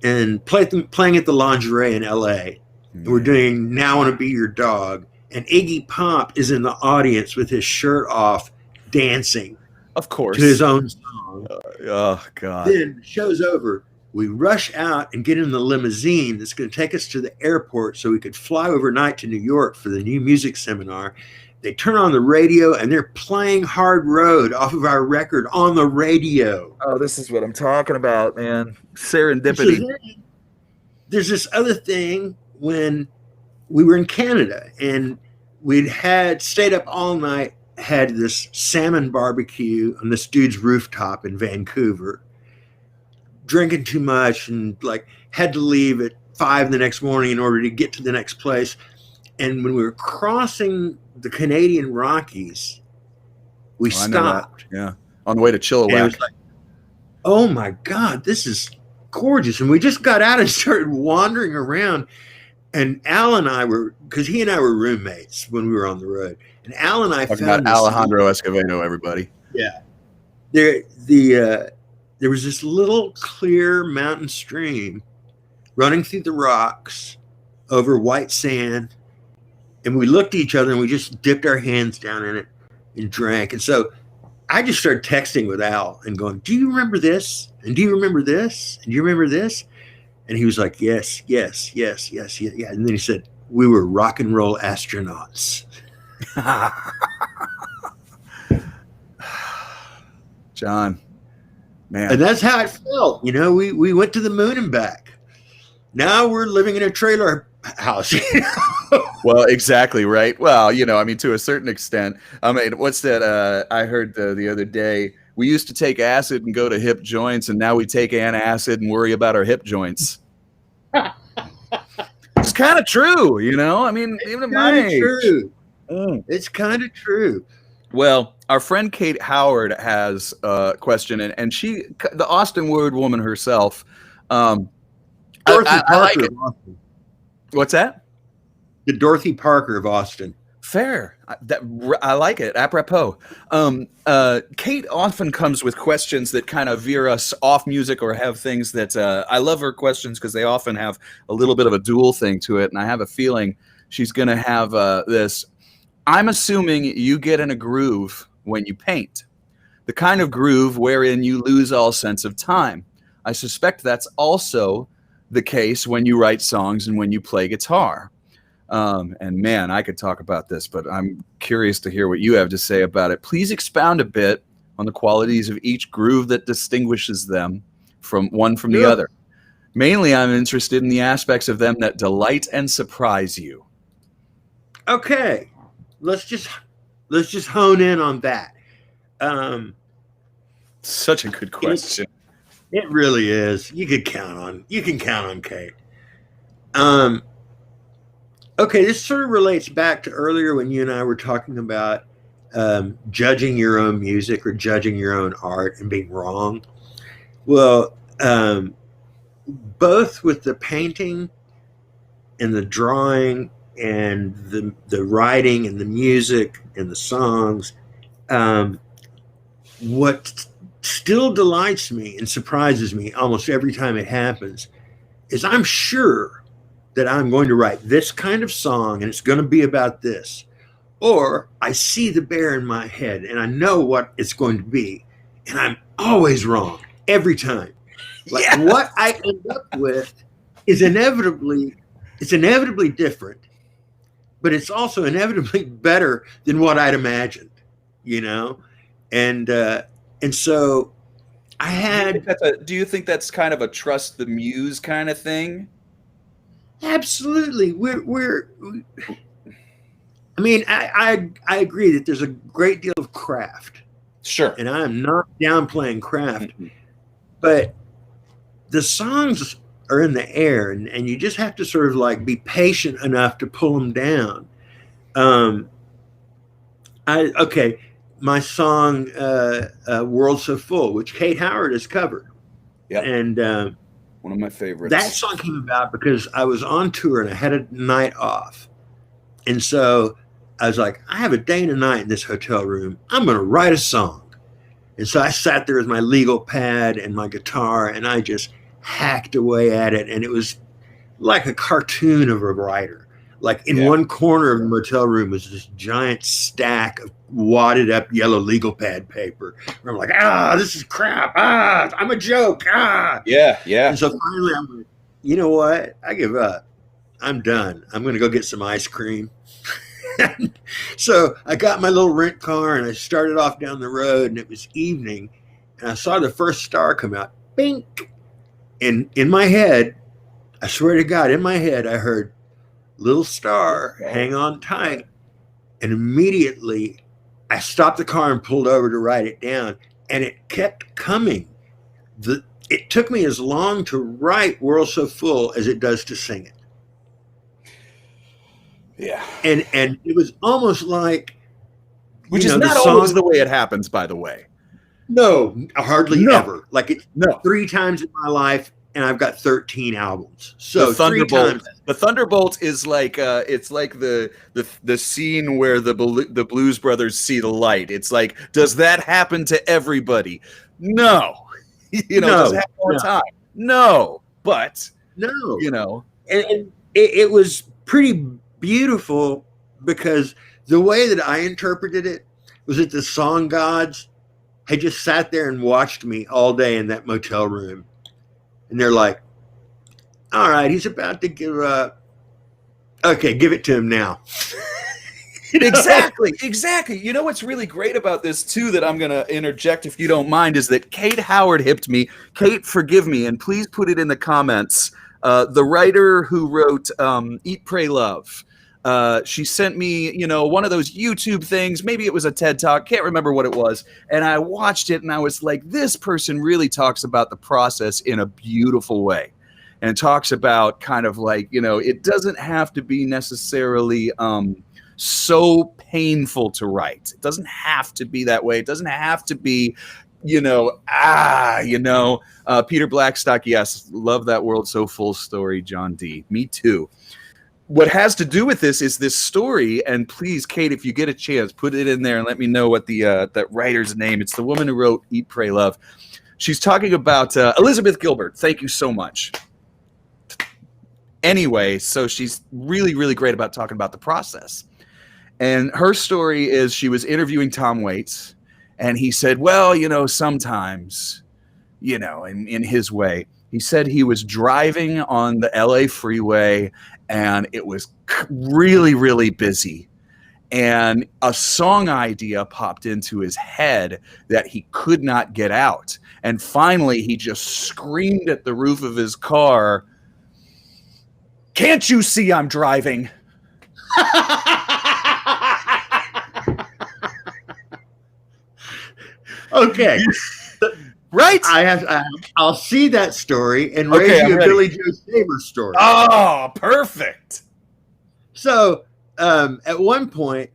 and playing at the Lingerie in LA. And we're doing Now I Want to Be Your Dog. And Iggy Pop is in the audience with his shirt off, dancing. Of course. To his own song. Oh, God. Then the show's over. We rush out and get in the limousine that's going to take us to the airport so we could fly overnight to New York for the new music seminar. They turn on the radio and they're playing Hard Road off of our record on the radio. Oh, this is what I'm talking about, man. Serendipity. There's this other thing when we were in Canada and we'd stayed up all night, had this salmon barbecue on this dude's rooftop in Vancouver, drinking too much and had to leave at 5 the next morning in order to get to the next place. And when we were crossing the Canadian Rockies, we stopped. Yeah. On the way to Chilliwack. And it was like, oh my God, this is gorgeous. And we just got out and started wandering around. And Al and I because he and I were roommates when we were on the road. And Al and I found Alejandro Escovedo, everybody. Yeah. There was this little clear mountain stream running through the rocks over white sand. And we looked at each other and we just dipped our hands down in it and drank. And so I just started texting with Al and going, do you remember this? And do you remember this? And do you remember this? And he was like, yes. Yeah. And then he said, we were rock and roll astronauts. John, man. And that's how it felt. We went to the moon and back. Now we're living in a trailer house. Well, exactly, right? Well, to a certain extent. What's that? I heard the other day, we used to take acid and go to hip joints, and now we take an acid and worry about our hip joints. It's kind of true, even at my age. True. It's kind of true. Well, our friend Kate Howard has a question, and she, the Austin word woman herself. Dorothy Parker of Austin. What's that? The Dorothy Parker of Austin. Fair. I like it. Apropos. Kate often comes with questions that kind of veer us off music or have things that I love her questions because they often have a little bit of a dual thing to it. And I have a feeling she's going to have this. I'm assuming you get in a groove when you paint, the kind of groove wherein you lose all sense of time. I suspect that's also the case when you write songs and when you play guitar. And man, I could talk about this, but I'm curious to hear what you have to say about it. Please expound a bit on the qualities of each groove that distinguishes them from the other. Mainly, I'm interested in the aspects of them that delight and surprise you. Okay, let's just hone in on that. Such a good question. It really is. You can count on Kate. Okay, this sort of relates back to earlier when you and I were talking about judging your own music or judging your own art and being wrong. Well, both with the painting and the drawing and the writing and the music and the songs, what still delights me and surprises me almost every time it happens is I'm sure that I'm going to write this kind of song and it's going to be about this. Or I see the bear in my head and I know what it's going to be. And I'm always wrong every time. Like what I end up with is inevitably different, but it's also inevitably better than what I'd imagined, you know? And so I had. Do you think that's kind of a trust the muse kind of thing? Absolutely. I mean, I agree that there's a great deal of craft. Sure. And I'm not downplaying craft, but the songs are in the air and you just have to sort of like be patient enough to pull them down. My song, World So Full, which Kate Howard has covered. Yeah. And, one of my favorites. That song came about because I was on tour and I had a night off. And so I was like, I have a day and a night in this hotel room. I'm going to write a song. And so I sat there with my legal pad and my guitar and I just hacked away at it. And it was like a cartoon of a writer. Like in one corner of the motel room was this giant stack of wadded up yellow legal pad paper. And I'm like, this is crap. I'm a joke. Yeah. And so finally I'm like, you know what? I give up. I'm done. I'm going to go get some ice cream. So I got my little rent car and I started off down the road and it was evening and I saw the first star come out. Bink. And in my head, I swear to God, in my head, I heard, little star, hang on tight. And immediately I stopped the car and pulled over to write it down. And it kept coming. It took me as long to write World So Full as it does to sing it. Yeah. And it was almost like, which is not always the way it happens, by the way. No, hardly ever. Like it's 3 times in my life. And I've got 13 albums. So the Thunderbolt is like it's like the scene where the Blues Brothers see the light. It's like, does that happen to everybody? No. Does it happen all the time? No. But and it was pretty beautiful because the way that I interpreted it was that the song gods had just sat there and watched me all day in that motel room. And they're like, all right, he's about to give up. Okay, give it to him now. Exactly. You know what's really great about this, too, that I'm going to interject, if you don't mind, is that Kate Howard hipped me. Kate, forgive me, and please put it in the comments. The writer who wrote Eat, Pray, Love. She sent me, one of those YouTube things. Maybe it was a TED Talk. Can't remember what it was. And I watched it and I was like, this person really talks about the process in a beautiful way. And talks about kind of like, it doesn't have to be necessarily so painful to write. It doesn't have to be that way. It doesn't have to be, Peter Blackstock. Yes. Love that World So Full story, Jon Dee. Me too. What has to do with this is this story, and please, Kate, if you get a chance, put it in there and let me know what that writer's name. It's the woman who wrote Eat, Pray, Love. She's talking about Elizabeth Gilbert. Thank you so much. Anyway, so she's really, really great about talking about the process. And her story is she was interviewing Tom Waits, and he said, well, sometimes, in his way, he said he was driving on the LA freeway and it was really, really busy. And a song idea popped into his head that he could not get out. And finally, he just screamed at the roof of his car, "Can't you see I'm driving?" Okay. Right? I'll see that story and raise you a Billy Joe Saber story. Oh, perfect. So at one point,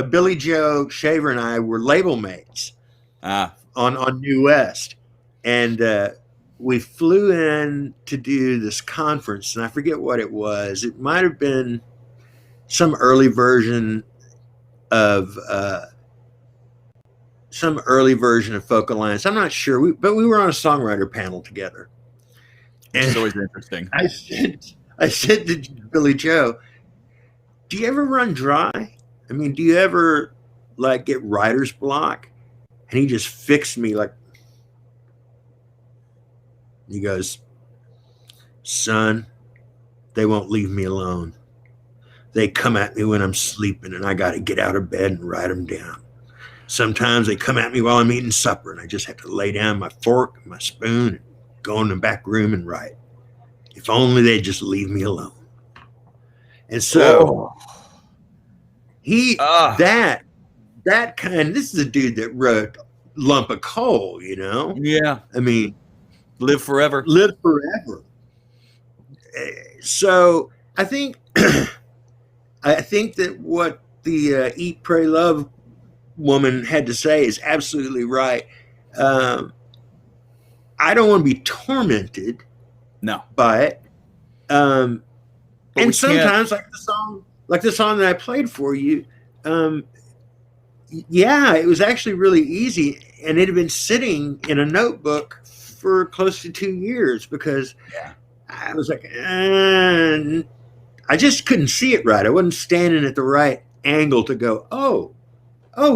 Billy Joe Shaver and I were label mates on New West, and we flew in to do this conference, and I forget what it was. It might have been some early version of Folk Alliance. I'm not sure, but we were on a songwriter panel together. It's always interesting. I said to Billy Joe, "Do you ever run dry? I mean, do you ever like get writer's block?" And he just fixed me like, he goes, "Son, they won't leave me alone. They come at me when I'm sleeping, and I got to get out of bed and write them down. Sometimes they come at me while I'm eating supper, and I just have to lay down my fork and my spoon and go in the back room and write. If only they'd just leave me alone." And so that kind, this is a dude that wrote Lump of Coal, you know? Yeah. I mean, Live Forever. So I think that what the Eat, Pray, Love woman had to say is absolutely right. I don't want to be tormented by it. And sometimes, like the song that I played for you, yeah, it was actually really easy, and it had been sitting in a notebook for close to 2 years because I was like, I just couldn't see it right. I wasn't standing at the right angle to go, oh,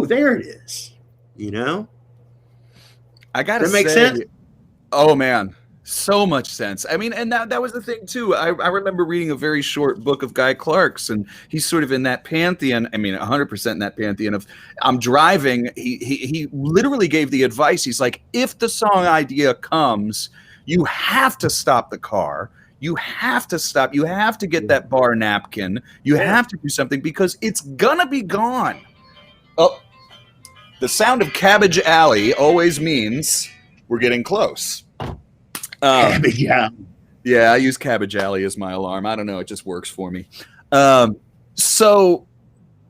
there it is. You know? I gotta say, make sense? Oh man, so much sense. I mean, and that was the thing too. I remember reading a very short book of Guy Clark's, and he's sort of in that pantheon. I mean, 100% in that pantheon of I'm driving. He literally gave the advice. He's like, if the song idea comes, you have to stop the car. You have to stop. You have to get that bar napkin. You have to do something because it's gonna be gone. Oh, the sound of Cabbage Alley always means we're getting close. Cabbage Alley. Yeah, I use Cabbage Alley as my alarm. I don't know. It just works for me. So,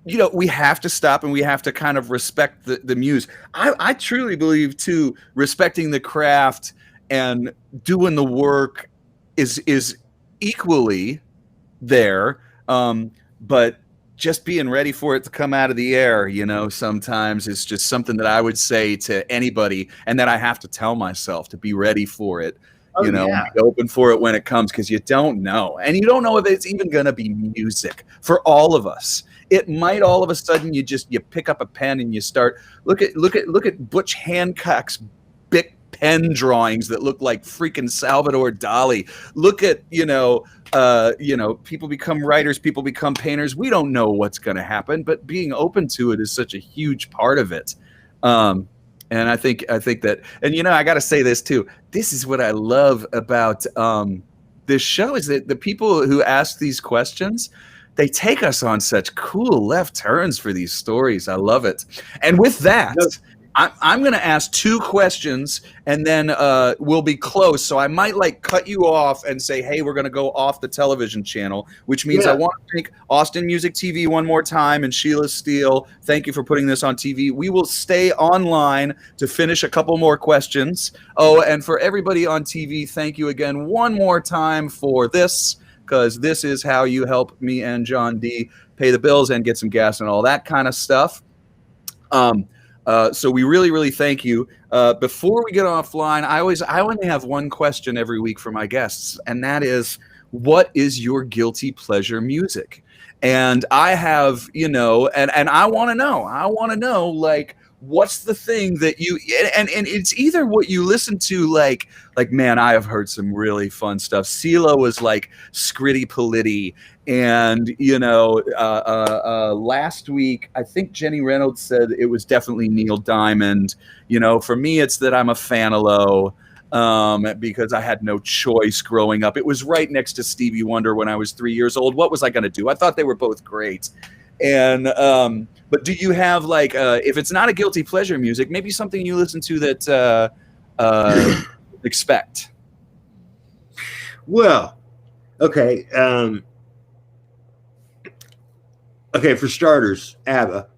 you know, we have to stop and we have to kind of respect the muse. I truly believe, too, respecting the craft and doing the work is equally there. But just being ready for it to come out of the air, you know, sometimes it's just something that I would say to anybody and that I have to tell myself to be ready for it. You know, be open for it when it comes, because you don't know. And you don't know if it's even going to be music for all of us. It might all of a sudden you pick up a pen and you start look at Butch Hancock's big pen drawings that look like freaking Salvador Dali. Look at, people become writers, people become painters. We don't know what's going to happen, but being open to it is such a huge part of it. And I think that, and I got to say this too. This is what I love about this show is that the people who ask these questions, they take us on such cool left turns for these stories. I love it. And with that, I'm going to ask 2 questions and then we'll be close. So I might cut you off and say, hey, we're going to go off the television channel, which means I want to thank Austin Music TV one more time and Sheila Steele. Thank you for putting this on TV. We will stay online to finish a couple more questions. Oh, and for everybody on TV, thank you again one more time for this, because this is how you help me and Jon Dee pay the bills and get some gas and all that kind of stuff. So we really, really thank you. Before we get offline, I only have one question every week for my guests, and that is, what is your guilty pleasure music? And I have, and I want to know, what's the thing that you, and it's either what you listen to, like, man, I have heard some really fun stuff. CeeLo was like Scritti Politti. And, last week, I think Jenny Reynolds said it was definitely Neil Diamond. For me, it's that I'm a Fanilow because I had no choice growing up. It was right next to Stevie Wonder when I was 3 years old. What was I going to do? I thought they were both great. And but do you have if it's not a guilty pleasure music, maybe something you listen to that expect? Well, okay. Okay, for starters, ABBA.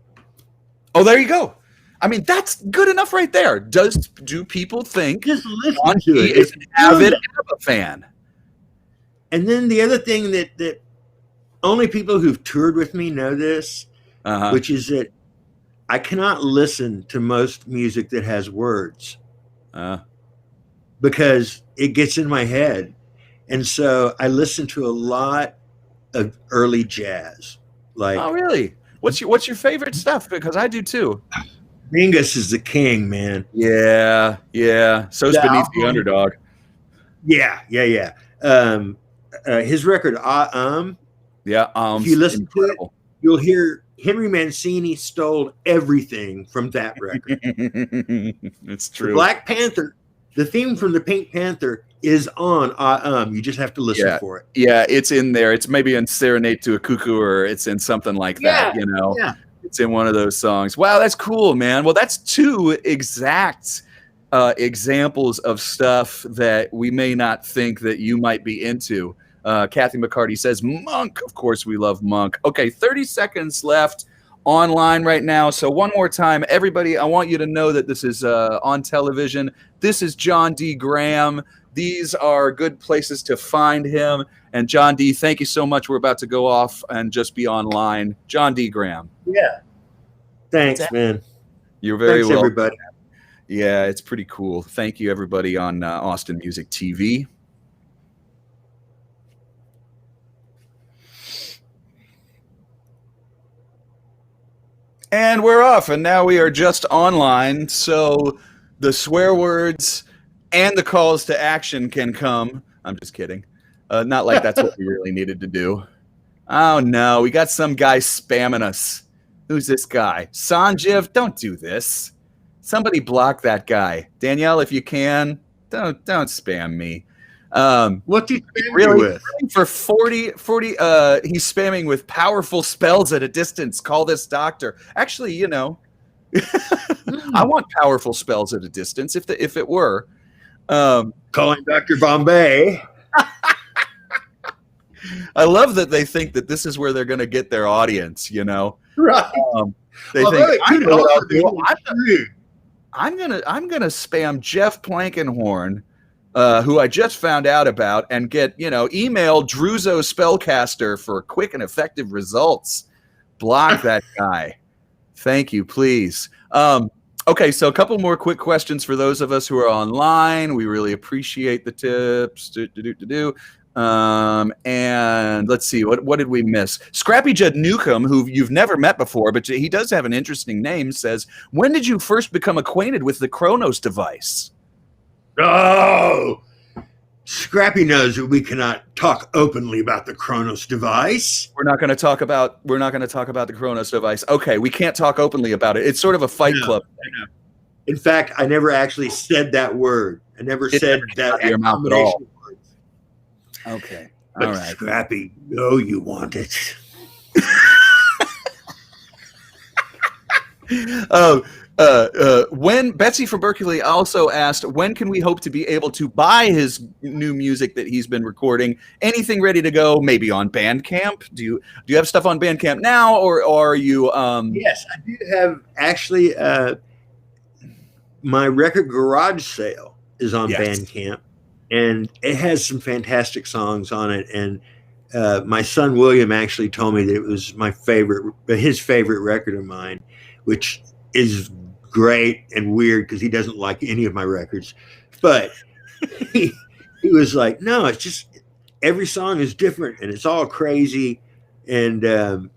Oh, there you go. I mean, that's good enough right there. Do people think Just listen Jon to Dee it. is It's an avid brilliant. ABBA fan? And then the other thing that only people who've toured with me know this, Uh-huh. which is that I cannot listen to most music that has words because it gets in my head. And so I listen to a lot of early jazz. Like Oh, really? What's your favorite stuff? Because I do too. Mingus is the king, man. Yeah, yeah. So's The Beneath the album- Underdog. Yeah. His record, Yeah, if you listen to it, incredible. you'll hear Henry Mancini stole everything from that record. It's The true. Black Panther, the theme from the Pink Panther is on. You just have to listen Yeah. for it. Yeah, it's in there. It's maybe in Serenade to a Cuckoo, or it's in something like that, you know. Yeah. It's in one of those songs. Wow, that's cool, man. Well, that's two exact examples of stuff that we may not think that you might be into. Kathy McCarty says, Monk. Of course, we love Monk. Okay, 30 seconds left online right now. So one more time, everybody, I want you to know that this is on television. This is Jon Dee Graham. These are good places to find him. And Jon Dee, thank you so much. We're about to go off and just be online. Jon Dee Graham. Yeah. Thanks, man. You're very Thanks, welcome. everybody. Yeah, it's pretty cool. Thank you, everybody on Austin Music TV. And we're off, and now we are just online, so the swear words and the calls to action can come. I'm just kidding. Not like that's what we really needed to do. Oh, no, we got some guy spamming us. Who's this guy? Sanjiv, don't do this. Somebody block that guy. Danielle, if you can, don't spam me. What's he spamming Really, with? for 40, he's spamming with powerful spells at a distance. Call this doctor. Actually, you know, I want powerful spells at a distance if it were. Calling Dr. Bombay. I love that they think that this is where they're going to get their audience, you know. Right. They Although think, it could I know what I'll also be do. true. I'm gonna spam Jeff Plankenhorn, who I just found out about, and get, you know, email Druzo Spellcaster for quick and effective results. Block that guy. Thank you, please. Okay, so a couple more quick questions for those of us who are online. We really appreciate the tips. And let's see, what did we miss? Scrappy Judd Newcomb, who you've never met before, but he does have an interesting name, says, when did you first become acquainted with the Kronos device? Oh, Scrappy knows that we cannot talk openly about the Kronos device. We're not going to talk about the Kronos device. Okay, we can't talk openly about it. It's sort of a Fight Club. In fact, I never actually said that word. I never said that your mouth at all. combination of words. Okay. But All right. Scrappy, know you want it. When Betsy from Berkeley also asked, when can we hope to be able to buy his new music that he's been recording? Anything ready to go? Maybe on Bandcamp? Do you have stuff on Bandcamp now, or are you? Yes, I do have actually. My record garage sale is on Bandcamp, and it has some fantastic songs on it. And my son William actually told me that it was his favorite record of mine, which is great and weird because he doesn't like any of my records. But he was like, no, it's just every song is different and it's all crazy. And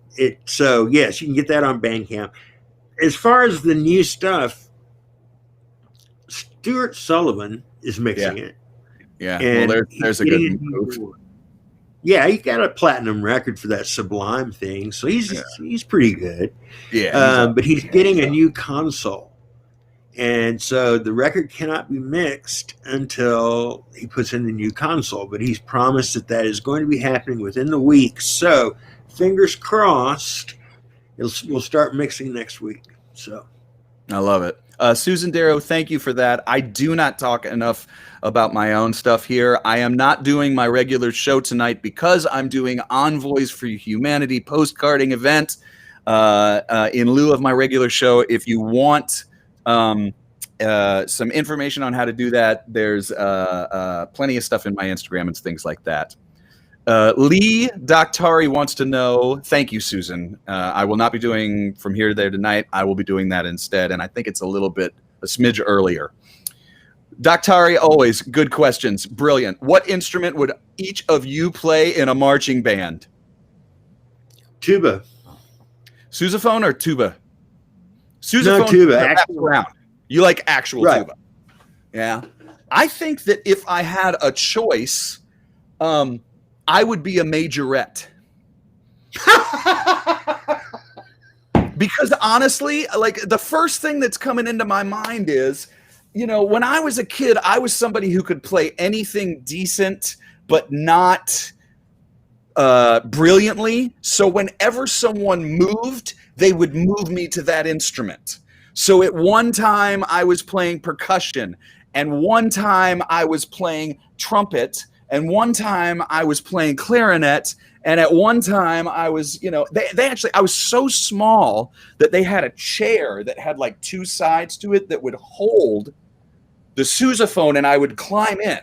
so yes, you can get that on Bandcamp. As far as the new stuff, Stuart Sullivan is mixing it. Yeah, And well, there's a good move. Yeah, he got a platinum record for that Sublime thing, so he's pretty good. Yeah, but he's getting a new console, and so the record cannot be mixed until he puts in the new console. But he's promised that is going to be happening within the week. So fingers crossed, we'll start mixing next week. So I love it. Susan Darrow, thank you for that. I do not talk enough about my own stuff here. I am not doing my regular show tonight because I'm doing Envoys for Humanity postcarding event in lieu of my regular show. If you want some information on how to do that, there's plenty of stuff in my Instagram and things like that. Lee Doctari wants to know, thank you, Susan. I will not be doing From Here to There tonight. I will be doing that instead. And I think it's a smidge earlier. Doctari, always good questions. Brilliant. What instrument would each of you play in a marching band? Tuba. Sousaphone or tuba? Sousaphone. No, tuba. Round. You like actual right. tuba. Yeah. I think that if I had a choice, I would be a majorette. Because honestly, like the first thing that's coming into my mind is, you know, when I was a kid, I was somebody who could play anything decent, but not brilliantly. So whenever someone moved, they would move me to that instrument. So at one time I was playing percussion, and one time I was playing trumpet, and one time I was playing clarinet, and at one time I was, you know, they actually, I was so small that they had a chair that had like two sides to it that would hold the sousaphone, and I would climb in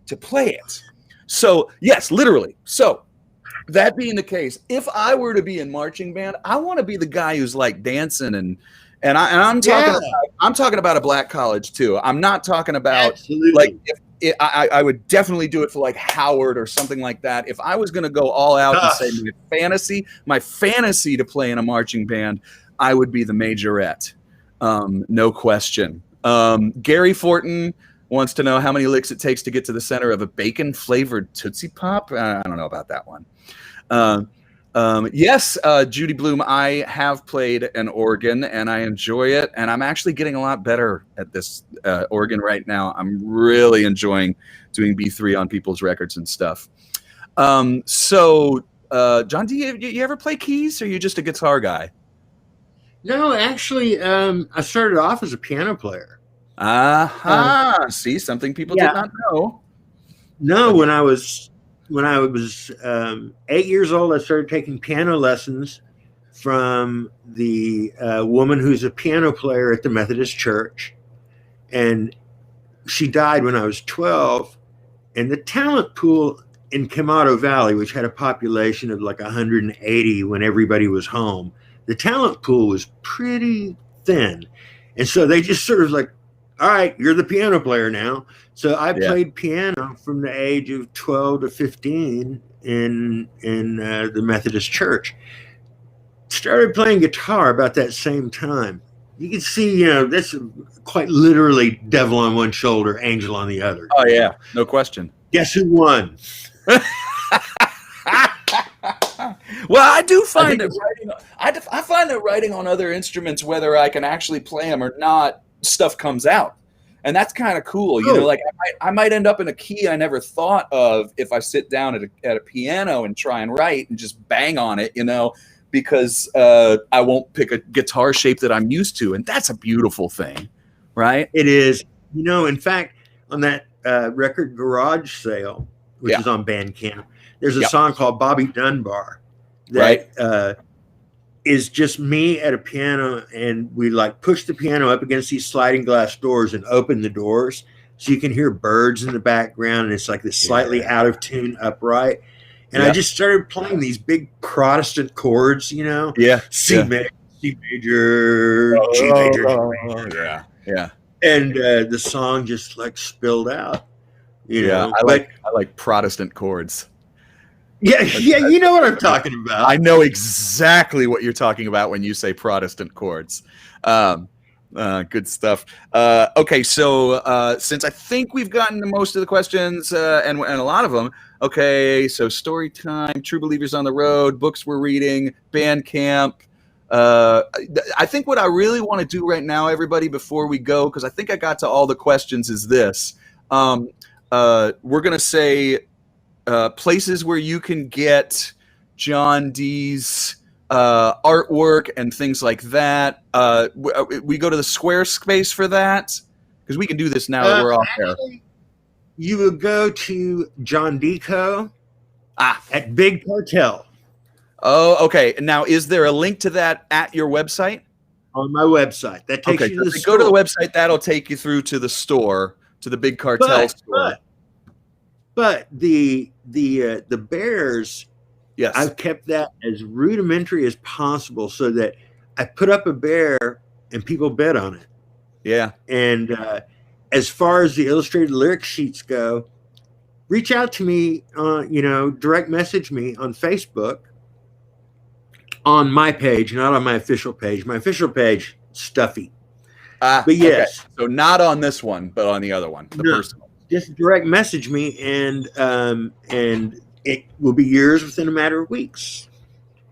to play it. So yes, literally. So that being the case, if I were to be in marching band, I want to be the guy who's like dancing and I'm talking about a black college too. I'm not talking about Absolutely. like I would definitely do it for like Howard or something like that. If I was going to go all out and say my fantasy to play in a marching band, I would be the majorette. No question. Gary Fortin wants to know how many licks it takes to get to the center of a bacon flavored Tootsie Pop. I don't know about that one. Yes, Judy Bloom, I have played an organ and I enjoy it. And I'm actually getting a lot better at this organ right now. I'm really enjoying doing B3 on people's records and stuff. So, Jon Dee, you ever play keys, or are you just a guitar guy? No, actually, I started off as a piano player. See, something people did not know. No, when I was 8 years old, I started taking piano lessons from the woman who's a piano player at the Methodist Church. And she died when I was 12. And the talent pool in Camado Valley, which had a population of like 180 when everybody was home, the talent pool was pretty thin. And so they just sort of like, all right, you're the piano player now. So I played piano from the age of 12 to 15 in the Methodist Church. Started playing guitar about that same time. You can see, you know, that's quite literally devil on one shoulder, angel on the other. Oh, yeah, no question. Guess who won? Well, I do find I find that writing on other instruments, whether I can actually play them or not, stuff comes out, and that's kind of cool. You know, like I might end up in a key I never thought of if I sit down at a piano and try and write and just bang on it, you know, because I won't pick a guitar shape that I'm used to, and that's a beautiful thing, right? It is. You know, in fact, on that record Garage Sale, which is on Bandcamp, there's a song called Bobby Dunbar that is just me at a piano, and we like push the piano up against these sliding glass doors and open the doors so you can hear birds in the background, and it's like this slightly out of tune upright. And I just started playing these big Protestant chords, you know, C major, G major. And the song just like spilled out, you know. I like Protestant chords. Yeah, you know what I'm talking about. I know exactly what you're talking about when you say Protestant chords. Good stuff. Okay, so since I think we've gotten to most of the questions and a lot of them, okay, so story time, True Believers on the Road, books we're reading, Bandcamp. I think what I really want to do right now, everybody, before we go, because I think I got to all the questions, is this. We're going to say places where you can get Jon Dee's artwork and things like that, we go to the Squarespace for that? Because we can do this now that we're off air. You would go to Jon Dee Co. At Big Cartel. Oh, okay. Now, is there a link to that at your website? On my website. That takes you to the store. Go to the website. That'll take you through to the store, to the Big Cartel store. But the bears, yes, I've kept that as rudimentary as possible so that I put up a bear and people bet on it. Yeah. And as far as the illustrated lyric sheets go, reach out to me, direct message me on Facebook on my page, not on my official page. My official page, stuffy. But yes. Okay. So not on this one, but on the other one, the personal. Just direct message me, and it will be yours within a matter of weeks.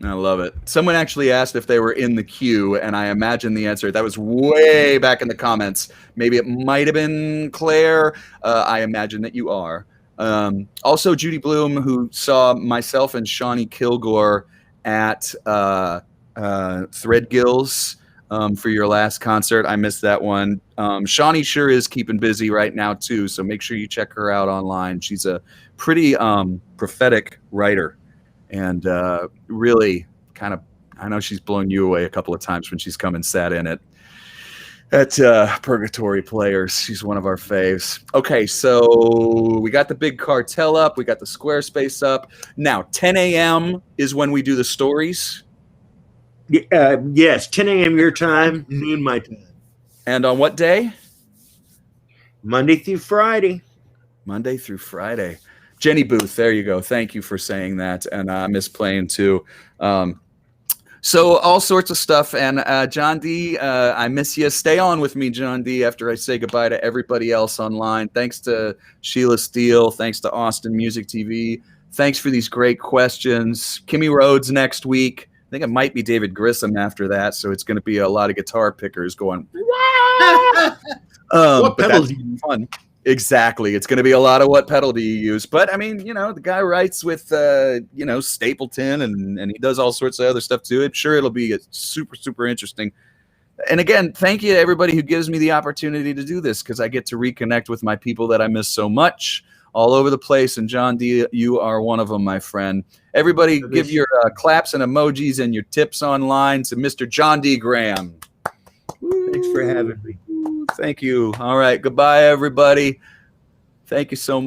I love it. Someone actually asked if they were in the queue, and I imagine the answer. That was way back in the comments. Maybe it might have been Claire. I imagine that you are. Also, Judy Bloom, who saw myself and Shawnee Kilgore at Threadgills for your last concert. I missed that one. Shawnee sure is keeping busy right now, too, so make sure you check her out online. She's a pretty prophetic writer. And really kind of, I know she's blown you away a couple of times when she's come and sat in at Purgatory Players. She's one of our faves. Okay, so we got the Big Cartel up. We got the Squarespace up. Now, 10 a.m. is when we do the stories. Yes, 10 a.m. your time, noon my time. And on what day? Monday through Friday. Monday through Friday. Jenny Booth, there you go. Thank you for saying that. And I miss playing too. So all sorts of stuff. And Jon Dee, I miss you. Stay on with me, Jon Dee, after I say goodbye to everybody else online. Thanks to Sheila Steele. Thanks to Austin Music TV. Thanks for these great questions. Kimmy Rhodes next week. I think it might be David Grissom after that. So it's going to be a lot of guitar pickers going, what pedals do you use? Fun. Exactly. It's going to be a lot of what pedal do you use? But I mean, the guy writes with, Stapleton and he does all sorts of other stuff too. I'm sure it'll be super, super interesting. And again, thank you to everybody who gives me the opportunity to do this because I get to reconnect with my people that I miss so much all over the place. And Jon Dee, you are one of them, my friend. Everybody give your claps and emojis and your tips online to Mr. Jon Dee Graham. Thanks for having me. Thank you. All right. Goodbye, everybody. Thank you so much.